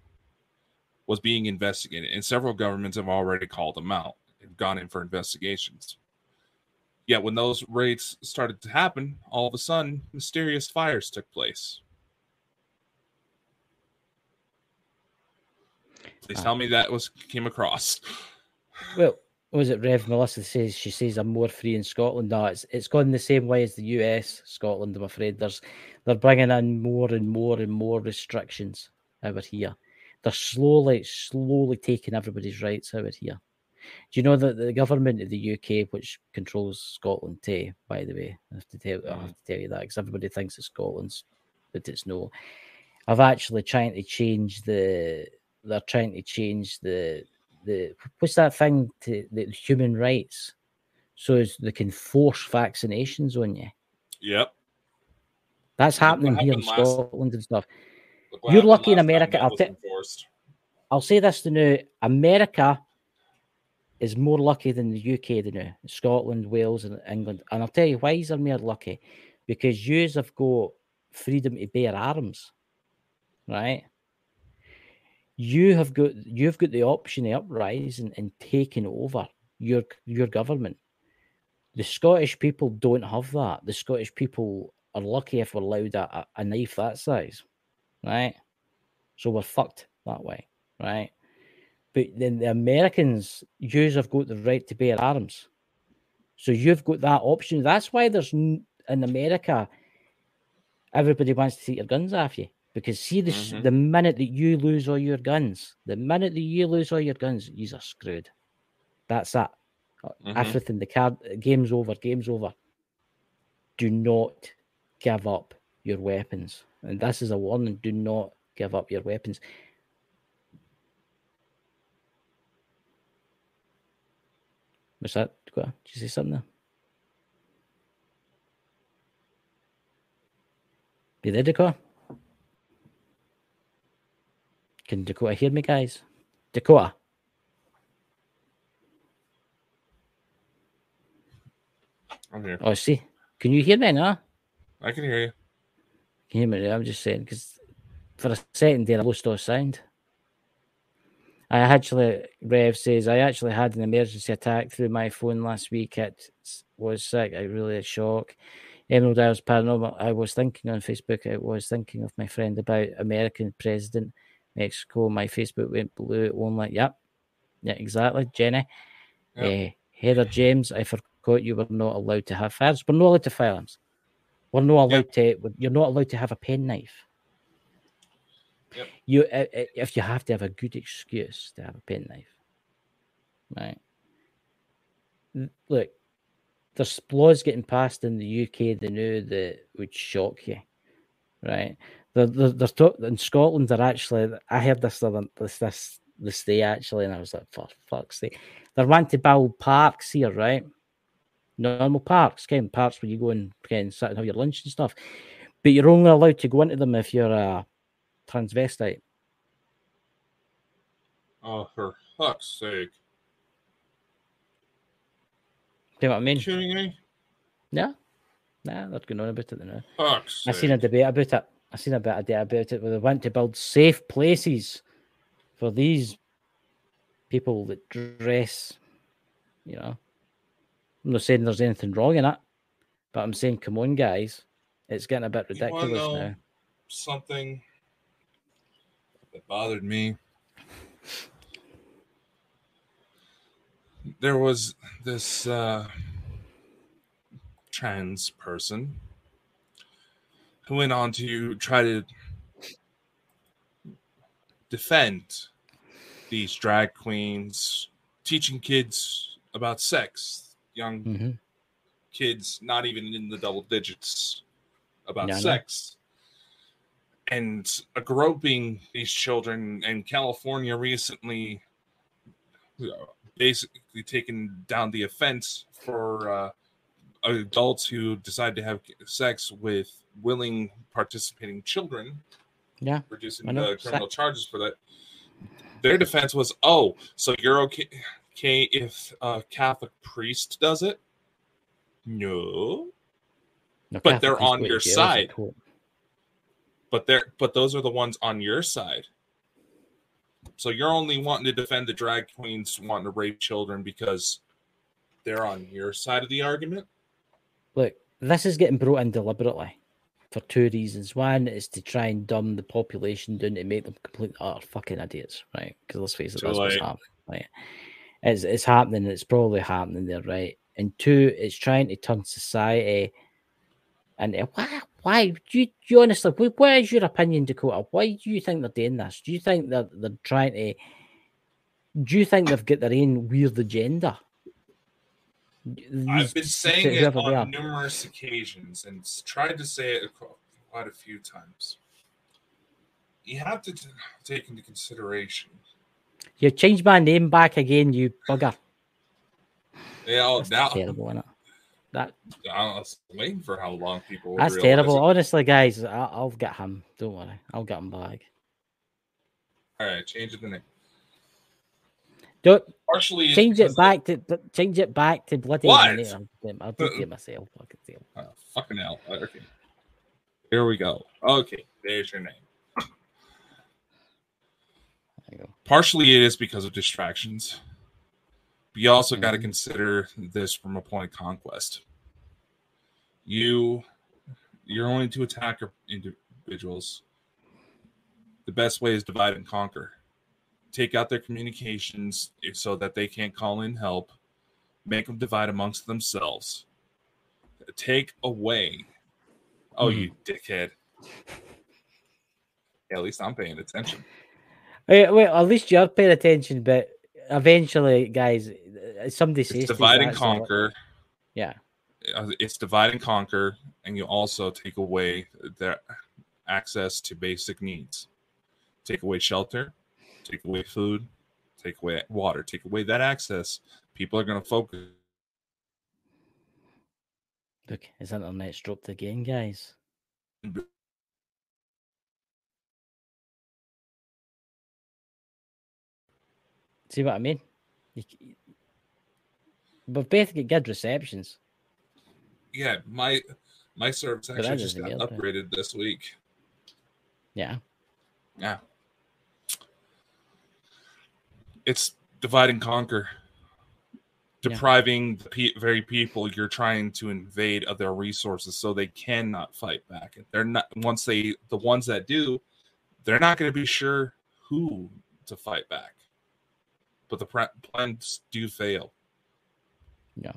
was being investigated, and several governments have already called them out and gone in for investigations. Yet when those raids started to happen, all of a sudden, mysterious fires took place. Please tell me that came across. Well, was it Rev Melissa says? She says I'm more free in Scotland. No, it's gone the same way as the US, Scotland. I'm afraid they're bringing in more and more and more restrictions over here. They're slowly taking everybody's rights over here. Do you know that the government of the UK, which controls Scotland too, by the way, I have to tell you that because everybody thinks it's Scotland's, but it's no. I've actually trying to change the. They're trying to change the what's that thing to the human rights, so as they can force vaccinations on you. Yep, that's happening here in Scotland and stuff. You're lucky in America. I'll say this to now: America is more lucky than the UK now. Scotland, Wales, and England. And I'll tell you why they're more lucky, because yous have got freedom to bear arms, right? You've got the option of uprising and taking over your government. The Scottish people don't have that. The Scottish people are lucky if we're allowed a knife that size, right? So we're fucked that way, right? But then the Americans, yous have got the right to bear arms. So you've got that option. That's why there's in America, everybody wants to take your guns off you. Because see, the minute that you lose all your guns, you are screwed. That's that. Everything, the card, game's over. Do not give up your weapons. And this is a warning. Do not give up your weapons. What's that? Did you say something there? You there, Dakota? Can Dakota hear me, guys? Dakota? I'm here. Oh, see. Can you hear me now? I can hear you. Can you hear me now? I'm just saying, because for a second there, I lost all sound. Rev says, I actually had an emergency attack through my phone last week. It was sick. I really a shock. Emerald Isles Paranormal. I was thinking on Facebook, I was thinking of my friend about American president, Mexico. My Facebook went blue. Only, yeah, exactly. Jenny. Yep. Heather James, I forgot you were not allowed to have firearms. We're not allowed to firearms. We're not allowed to. You're not allowed to have a penknife. Yep. If you have to have a good excuse to have a penknife, right? Look, there's laws getting passed in the UK they knew that would shock you, right? In Scotland, they're actually. I heard this day actually, and I was like, for fuck's sake, they're wanting to build parks here, right? Normal parks, kind of parks where you go and sit and have your lunch and stuff, but you're only allowed to go into them if you're a transvestite. Oh, for fuck's sake! Do you know what I mean? Kidding me? Yeah, they're going on about it now. Fuck's sake. I seen a debate about it. I seen a bit of debate about it where they want to build safe places for these people that dress. You know, I'm not saying there's anything wrong in it, but I'm saying, come on, guys, it's getting a bit ridiculous now. Something that bothered me. There was this trans person who went on to try to defend these drag queens teaching kids about sex, young kids not even in the double digits about sex, and groping these children. And California recently basically taken down the offense for adults who decide to have sex with willing participating children. Yeah, reducing the criminal charges for that. Their defense was, oh, so you're okay if a Catholic priest does it? No, but Catholic they're on your side. But those are the ones on your side. So you're only wanting to defend the drag queens wanting to rape children because they're on your side of the argument? Look, this is getting brought in deliberately for two reasons. One is to try and dumb the population down to make them complete utter fucking idiots, right? Because let's face it, that's what's happening. Right? It's happening. It's probably happening there, right? And two, it's trying to turn society. And why do you honestly? What is your opinion, Dakota? Why do you think they're doing this? Do you think they're trying to? Do you think they've got their own weird agenda? I've been saying it on numerous occasions and tried to say it quite a few times. You have to take into consideration. You changed my name back again, you bugger. Yeah, that's terrible, isn't it? I was waiting for how long people. That's terrible. Honestly, guys, I'll get him. Don't worry, I'll get him back. All right, change the name. Don't partially change it back to bloody. What? I'll do it myself. Fucking hell. Okay. Here we go. Okay, there's your name. There you go. Partially it is because of distractions. But you also got to consider this from a point of conquest. You're only to attack individuals. The best way is divide and conquer. Take out their communications so that they can't call in help. Make them divide amongst themselves. Take away. Oh, you dickhead. Yeah, at least I'm paying attention. Well, at least you're paying attention, but eventually, guys, somebody says divide and conquer. Yeah. It's divide and conquer, and you also take away their access to basic needs. Take away shelter. Take away food, take away water, take away that access. People are going to focus. Look, his internet's dropped again, guys. See what I mean? We've both got good receptions. Yeah, my service actually just got upgraded this week. Yeah. Yeah. It's divide and conquer. Depriving the very people you're trying to invade of their resources so they cannot fight back. They're not the ones that do, they're not going to be sure who to fight back. But the plans do fail. Yeah.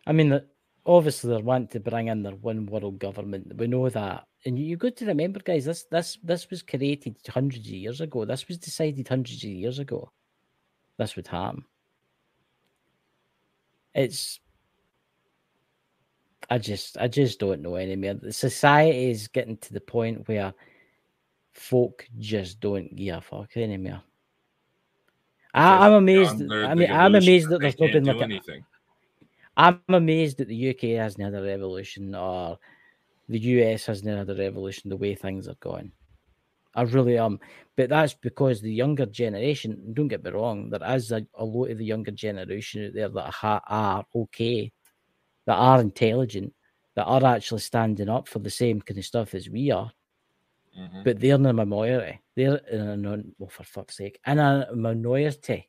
I mean, obviously they want to bring in their one world government. We know that. And you got to remember, guys, this was created hundreds of years ago. This was decided hundreds of years ago. This would happen. I just don't know anymore. The society is getting to the point where folk just don't give a fuck anymore. I'm amazed. I'm amazed that there's not been like anything. I'm amazed that the UK hasn't had a revolution or the US hasn't had a revolution the way things are going. I really am. But that's because the younger generation, don't get me wrong, there is a lot of the younger generation out there that are okay, that are intelligent, that are actually standing up for the same kind of stuff as we are. Mm-hmm. But they're in a minority. They're for fuck's sake, in a minority,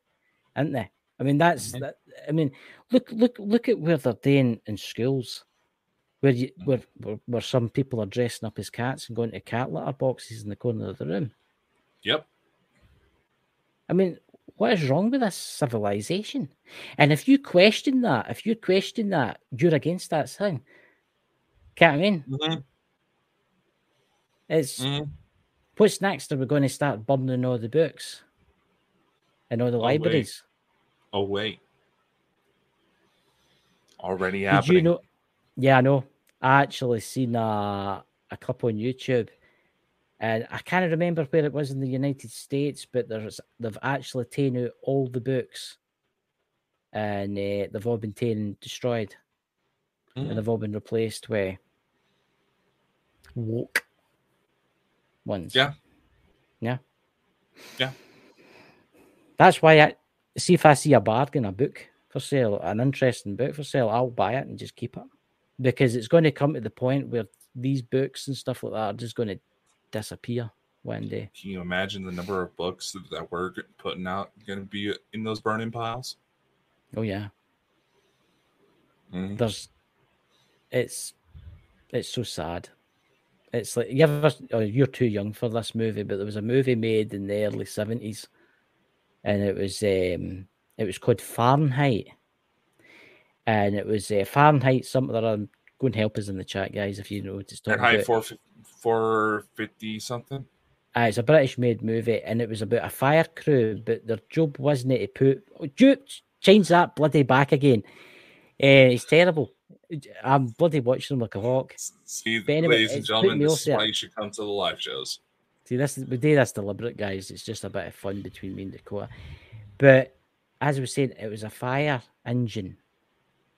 aren't they? I mean, that's that. I mean, look at where they're doing in schools, where where some people are dressing up as cats and going to cat litter boxes in the corner of the room. Yep. I mean, what is wrong with this civilization? And if you question that, you're against that thing. Can't I mean? Mm-hmm. It's what's next? Are we going to start burning all the books and all the libraries? Oh wait. Already happening. Did you know? Yeah, I know. I actually seen a clip on YouTube, and I can't remember where it was in the United States, but they've actually taken out all the books, and they've all been taken and destroyed, and they've all been replaced with woke ones. Yeah. That's why if I see a bargain, a book for sale, an interesting book for sale, I'll buy it and just keep it, because it's going to come to the point where these books and stuff like that are just going to disappear one day. Can you imagine the number of books that we're putting out going to be in those burning piles? Oh yeah. It's so sad. It's like you're too young for this movie, but there was a movie made in the early 70s, and it was called Fahrenheit, and it was Fahrenheit something that I'm going to help us in the chat, guys, if you know what it's talking about. Fahrenheit 450 something. It's a British-made movie, and it was about a fire crew, but their job wasn't to change that bloody back again. It's terrible. I'm bloody watching them like a hawk. See, ladies and gentlemen, this is why you should come to the live shows. See, we do this deliberate, guys. It's just a bit of fun between me and Dakota. But as I was saying, it was a fire engine,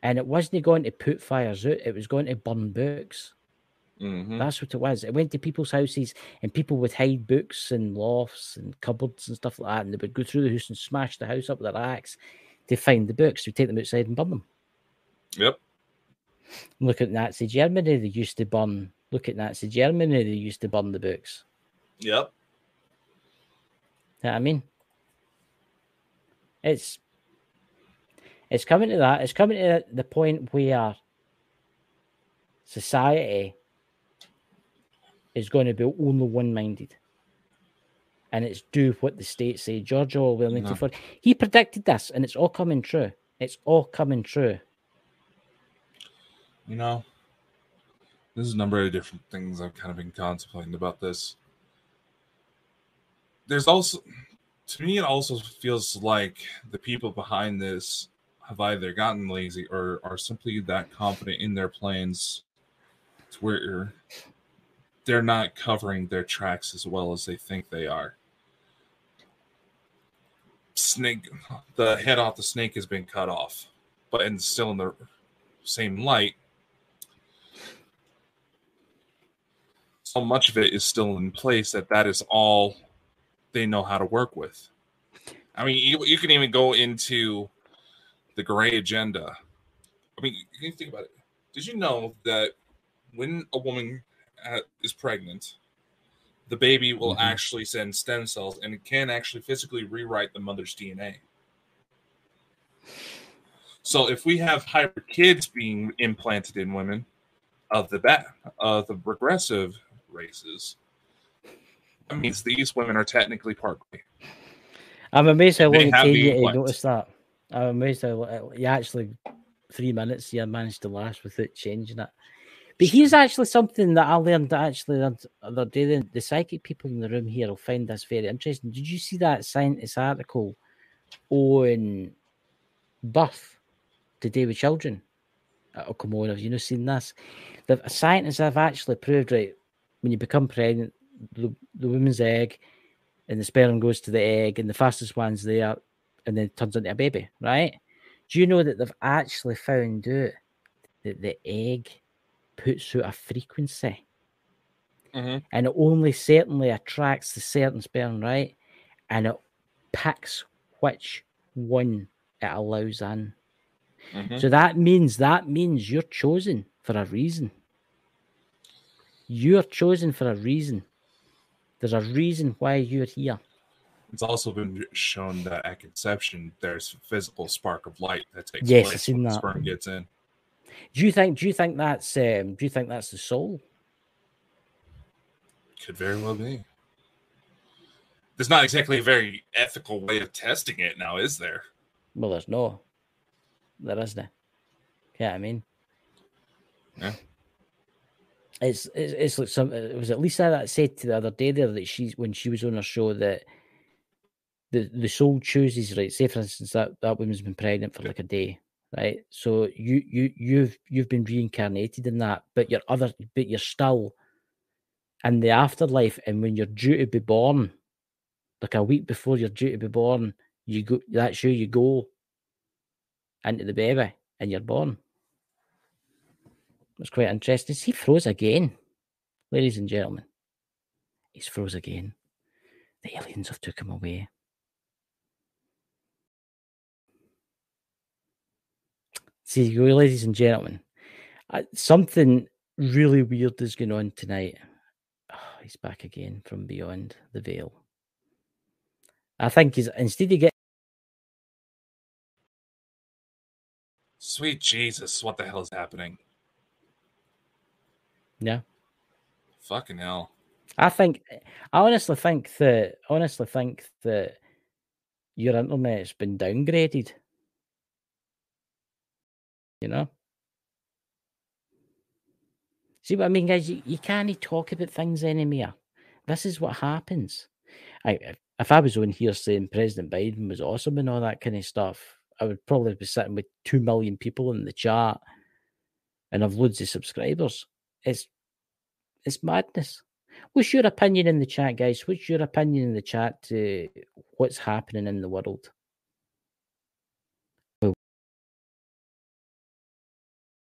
and it wasn't going to put fires out. It was going to burn books. Mm-hmm. That's what it was. It went to people's houses, and people would hide books in lofts and cupboards and stuff like that, and they would go through the house and smash the house up with their axe to find the books. We'd take them outside and burn them. Yep. Look at Nazi Germany. They used to burn. Look at Nazi Germany. They used to burn the books. Yep. You know what I mean? It's coming to that. It's coming to the point where society is going to be only one-minded, and it's do what the state say. George Orwell, 1984. He predicted this, and it's all coming true. It's all coming true. You know, there's a number of different things I've kind of been contemplating about this. There's also, to me, it also feels like the people behind this have either gotten lazy or are simply that confident in their plans to where they're not covering their tracks as well as they think they are. The head off the snake has been cut off, but and still in the same light, so much of it is still in place that is all they know how to work with. I mean, you can even go into the gray agenda. I mean, you can think about it. Did you know that when a woman is pregnant, the baby will actually send stem cells, and it can actually physically rewrite the mother's DNA? So if we have hybrid kids being implanted in women of the regressive races, that means these women are technically part gray. I'm amazed how long They it have took the you to implants. notice that. I'm amazed how you actually 3 minutes you managed to last without changing it. But here's actually something that I learned the other day. The psychic people in the room here will find this very interesting. Did you see that scientist article on birth today with children? It'll come on. Have you not seen this? The scientists have actually proved, right, when you become pregnant, the woman's egg and the sperm goes to the egg and the fastest one's there and then it turns into a baby, right? Do you know that they've actually found out that the egg puts out a frequency and it only certainly attracts the certain sperm, right? And it picks which one it allows in. So that means you're chosen for a reason. You're chosen for a reason. There's a reason why you're here. It's also been shown that at conception, there's a physical spark of light that takes Yes, I've place seen when the that. sperm gets in. Do you think that's the soul? Could very well be. There's not exactly a very ethical way of testing it now, is there? Well, there's no. There isn't. Yeah, I mean, Yeah. It's like some. It was at Lisa that said to the other day there that when she was on her show that the soul chooses, right. Say for instance that woman's been pregnant for like a day, right? So you've been reincarnated in that, but you're still in the afterlife, and when you're due to be born, like a week before you're due to be born, you go. That's you go into the baby, and you're born. It's quite interesting. He froze again, ladies and gentlemen. He's froze again. The aliens have took him away. See you go, ladies and gentlemen. Something really weird is going on tonight. Oh, he's back again from beyond the veil. I think he's instead of getting. Sweet Jesus, what the hell is happening? Yeah. Fucking hell. I honestly think that your internet's been downgraded. You know? See what I mean, guys? You can't talk about things anymore. This is what happens. If I was on here saying President Biden was awesome and all that kind of stuff, I would probably be sitting with 2 million people in the chat and have loads of subscribers. It's madness. What's your opinion in the chat, guys? What's your opinion in the chat to what's happening in the world? Well,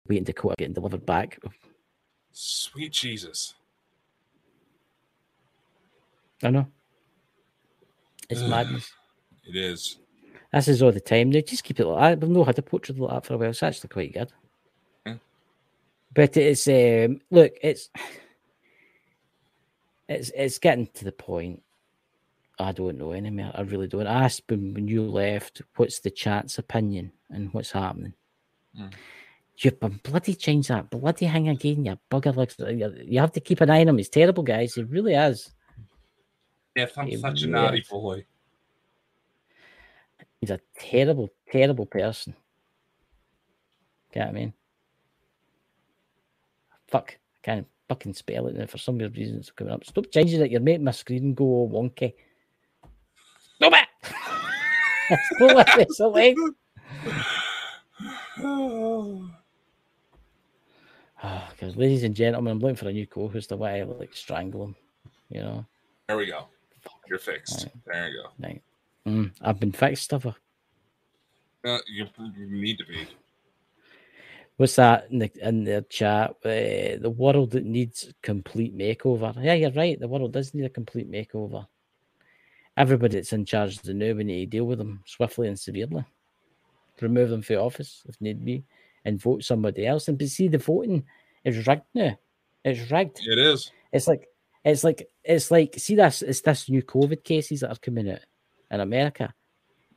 waiting to quote getting delivered back. Sweet Jesus. I know. It's madness. It is. This is all the time. They just keep it like that. We've not had a portrait like that for a while. It's actually quite good. Yeah. But it's look, it's getting to the point. I don't know anymore. I really don't. I asked when you left, what's the chat's opinion and what's happening? You've been bloody changed that bloody thing again, you bugger. You have to keep an eye on him. He's terrible, guys. He really is. If I'm such a naughty boy. He's a terrible, terrible person. Get what I mean? Fuck. I can't fucking spell it now for some weird reason it's coming up. Stop changing it. You're making my screen go all wonky. Stop it! Stop it, silly. Oh, because ladies and gentlemen, I'm looking for a new co-host. I want to like strangle him. You know. There we go. You're fixed. Right. There you go. Right. I've been fixed, have I? You need to be. What's that in the chat? The world that needs complete makeover. Yeah, you're right. The world does need a complete makeover. Everybody that's in charge of the new, we need to deal with them swiftly and severely. Remove them from office if need be, and vote somebody else. And but see, the voting is rigged now. It's rigged. It is. It's like see this. It's this new COVID cases that are coming out in America.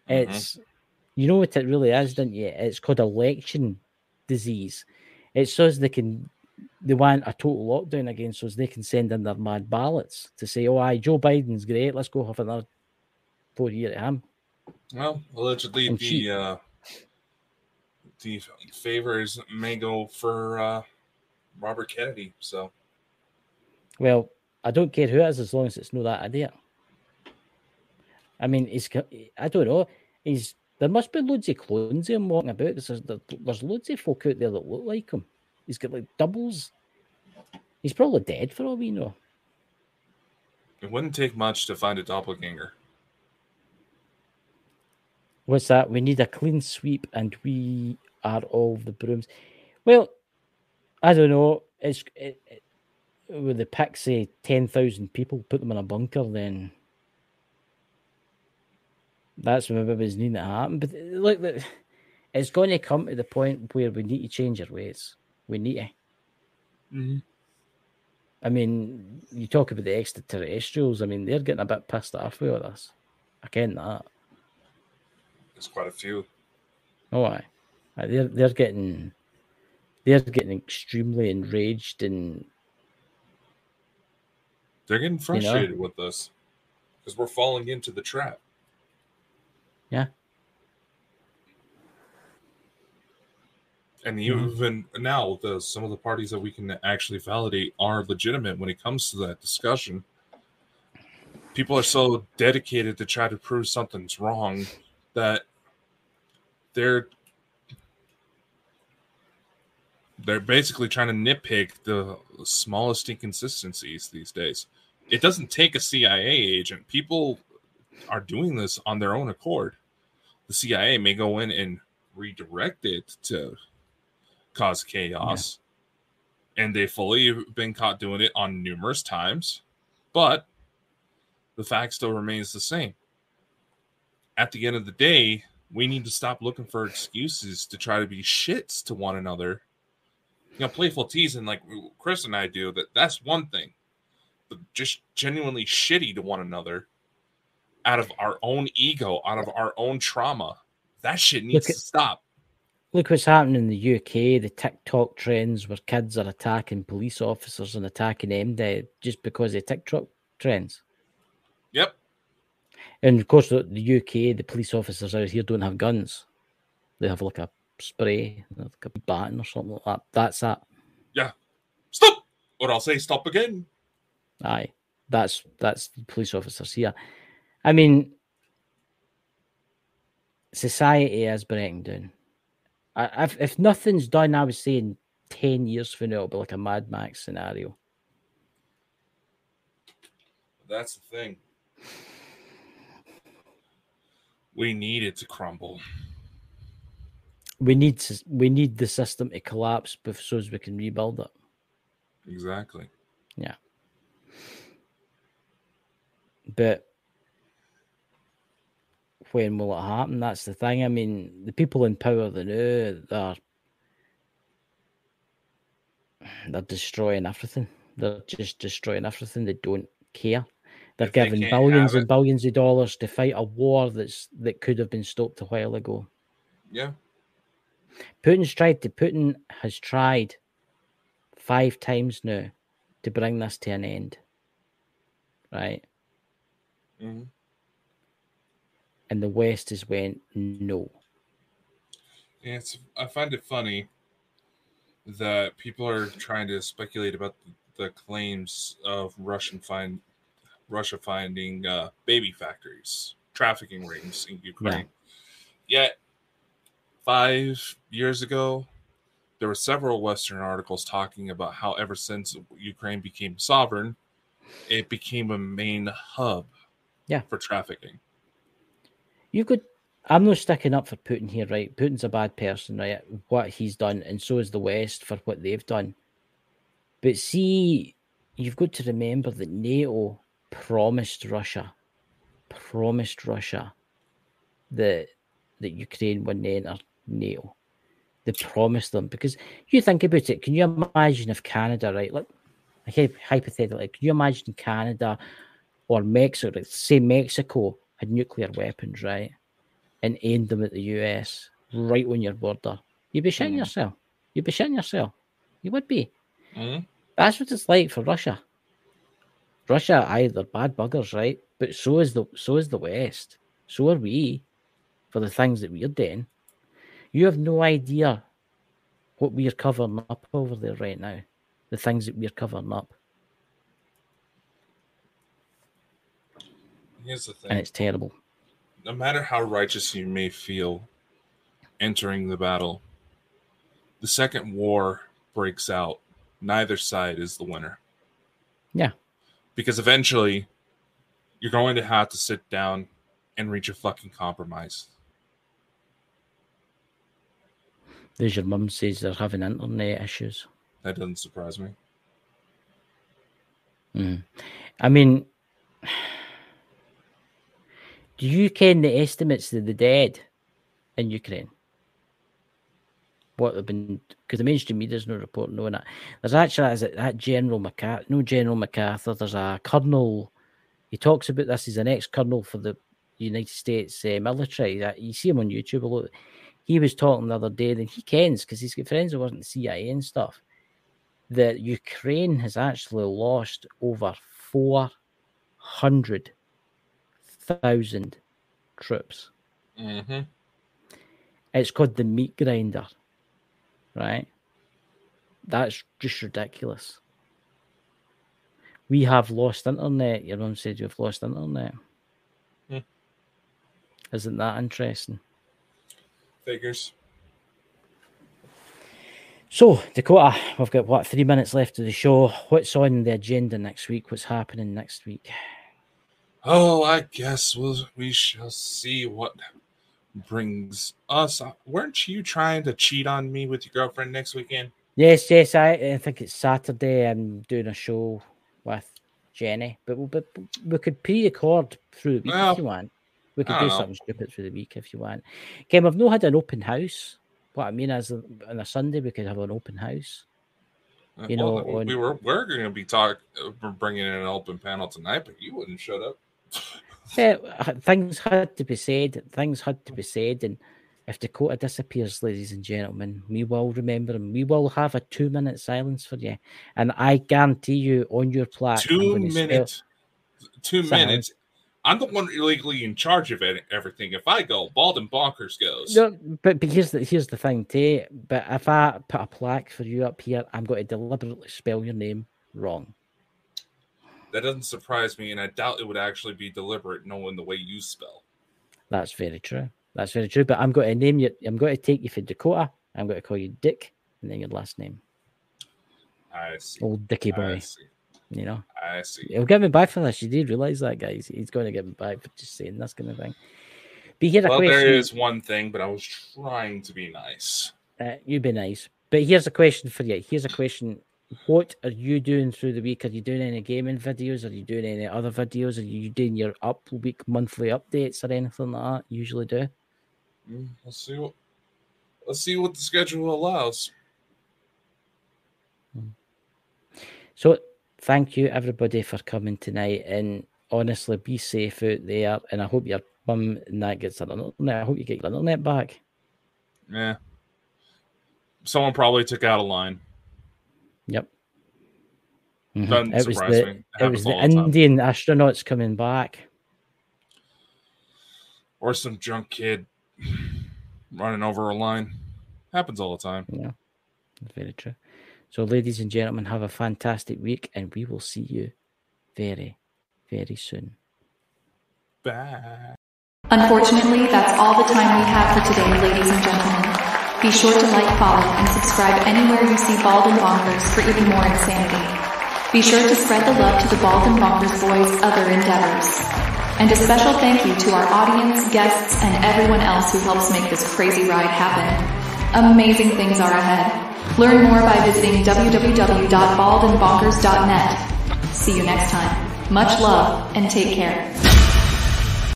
It's you know what it really is, don't you? It's called election disease. It's so as they want a total lockdown again, so as they can send in their mad ballots to say, "Oh, aye, Joe Biden's great. Let's go have another 4 year at him." Well, allegedly the favors may go for Robert Kennedy. So, well, I don't care who it is as long as it's not that idiot. I mean, I don't know. There must be loads of clones of him walking about because there's loads of folk out there that look like him. He's got like doubles. He's probably dead for all we know. It wouldn't take much to find a doppelganger. What's that? We need a clean sweep and we are all the brooms. Well, I don't know. With the pick, say 10,000 people, put them in a bunker, then that's what everybody's needing to happen. But look, it's going to come to the point where we need to change our ways. We need to. Mm-hmm. I mean, you talk about the extraterrestrials. I mean, they're getting a bit pissed off with us. I ken that. There's quite a few. Oh, aye. They're getting extremely enraged and they're getting frustrated with us because we're falling into the trap. Yeah. And even now, some of the parties that we can actually validate are legitimate when it comes to that discussion. People are so dedicated to try to prove something's wrong that they're basically trying to nitpick the smallest inconsistencies these days. It doesn't take a CIA agent. People are doing this on their own accord. The CIA may go in and redirect it to cause chaos, and they've fully been caught doing it on numerous times, but the fact still remains the same. At the end of the day, we need to stop looking for excuses to try to be shits to one another. You know, playful teasing like Chris and I do, that's one thing. But just genuinely shitty to one another out of our own ego, out of our own trauma, that shit needs to stop. Look what's happening in the UK, the TikTok trends where kids are attacking police officers and attacking them just because of TikTok trends. Yep. And of course, the UK, the police officers out here don't have guns. They have like a spray, like a baton or something like that. That's that. Yeah. Stop! Or I'll say stop again. Aye. That's the police officers here. I mean, society is breaking down. If nothing's done, I was saying 10 years from now, it'll be like a Mad Max scenario. That's the thing. We need it to crumble. We need the system to collapse so as we can rebuild it. Exactly. Yeah. But when will it happen? That's the thing. I mean, the people in power they're destroying everything. They're just destroying everything. They don't care. They're giving billions and billions of dollars to fight a war that could have been stopped a while ago. Yeah. Putin has tried 5 times now to bring this to an end. Right? Mm-hmm. And the West has went, no. Yeah, I find it funny that people are trying to speculate about the claims of Russia finding baby factories, trafficking rings in Ukraine. Yeah. Yet, 5 years ago, there were several Western articles talking about how ever since Ukraine became sovereign, it became a main hub for trafficking. I'm not sticking up for Putin here, right? Putin's a bad person, right? What he's done, and so is the West for what they've done. But see, you've got to remember that NATO promised Russia promised Russia that Ukraine wouldn't enter NATO. They promised them, because you think about it. Can you imagine if Canada, right? Like hypothetically, can you imagine Canada or Mexico? Say Mexico had nuclear weapons, right, and aimed them at the US right on your border. You'd be shitting yourself. You'd be shitting yourself. You would be. That's what it's like for Russia. Russia, they're bad buggers, right? But so is the West. So are we, for the things that we're doing. You have no idea what we're covering up over there right now. The things that we're covering up. Here's the thing. And it's terrible. No matter how righteous you may feel entering the battle, the second war breaks out, neither side is the winner. Yeah. Because eventually, you're going to have to sit down and reach a fucking compromise. There's your mum says they're having internet issues. That doesn't surprise me. I mean, do you ken the estimates of the dead in Ukraine? What they've been, because the mainstream media's no reporting on it. There's actually that General MacArthur. There's a colonel. He talks about this. He's an ex-colonel for the United States military. You see him on YouTube a lot. He was talking the other day, and he kens, because he's got friends who wasn't the CIA and stuff, that Ukraine has actually lost over 400,000 troops. It's called the meat grinder, right? That's just ridiculous. We have lost internet. Your mum said you've lost internet. Isn't that interesting? Figures. So, Dakota, we've got, 3 minutes left of the show. What's on the agenda next week? What's happening next week? Oh, I guess we shall see what brings us. Weren't you trying to cheat on me with your girlfriend next weekend? Yes. I think it's Saturday. I'm doing a show with Jenny, but we could pre-record through the week if you want. We could do something stupid through the week if you want. Kim, I've not had an open house. What I mean is, on a Sunday we could have an open house. We're going to be bringing in an open panel tonight, but you wouldn't shut up. Yeah, things had to be said. And if Dakota disappears, ladies and gentlemen, we will remember him. We will have a 2-minute silence for you, and I guarantee you, on your plaque, 2 minutes. 2 minutes. I'm the one legally in charge of everything. If I go, Bald and Bonkers goes. No, but here's the thing, too. But if I put a plaque for you up here, I'm going to deliberately spell your name wrong. That doesn't surprise me, and I doubt it would actually be deliberate, knowing the way you spell. That's very true. But I'm going to name you. I'm going to take you for Dakota. I'm going to call you Dick, and then your last name. I see. Old Dickie boy. I see. You know. I see. He'll get me back for this. You did realize that, guys. He's going to get me back for just saying this kind of thing. But here's a question. There is one thing, but I was trying to be nice. You be nice. But here's a question for you. What are you doing through the week? Are you doing any gaming videos? Are you doing any other videos? Are you doing your week monthly updates or anything like that? You usually do. Let's see what the schedule allows. So, thank you everybody for coming tonight, and honestly, be safe out there. And I hope your mum and that gets her internet. I hope you get your internet back. Yeah. Someone probably took out a line. Yep. Doesn't surprise me. It was the Indian astronauts coming back. Or some drunk kid running over a line. Happens all the time. Yeah, that's very true. So, ladies and gentlemen, have a fantastic week, and we will see you very, very soon. Bye. Unfortunately, that's all the time we have for today, ladies and gentlemen. Be sure to like, follow, and subscribe anywhere you see Bald and Bonkers for even more insanity. Be sure to spread the love to the Bald and Bonkers boys' other endeavors. And a special thank you to our audience, guests, and everyone else who helps make this crazy ride happen. Amazing things are ahead. Learn more by visiting www.baldandbonkers.net. See you next time. Much love and take care.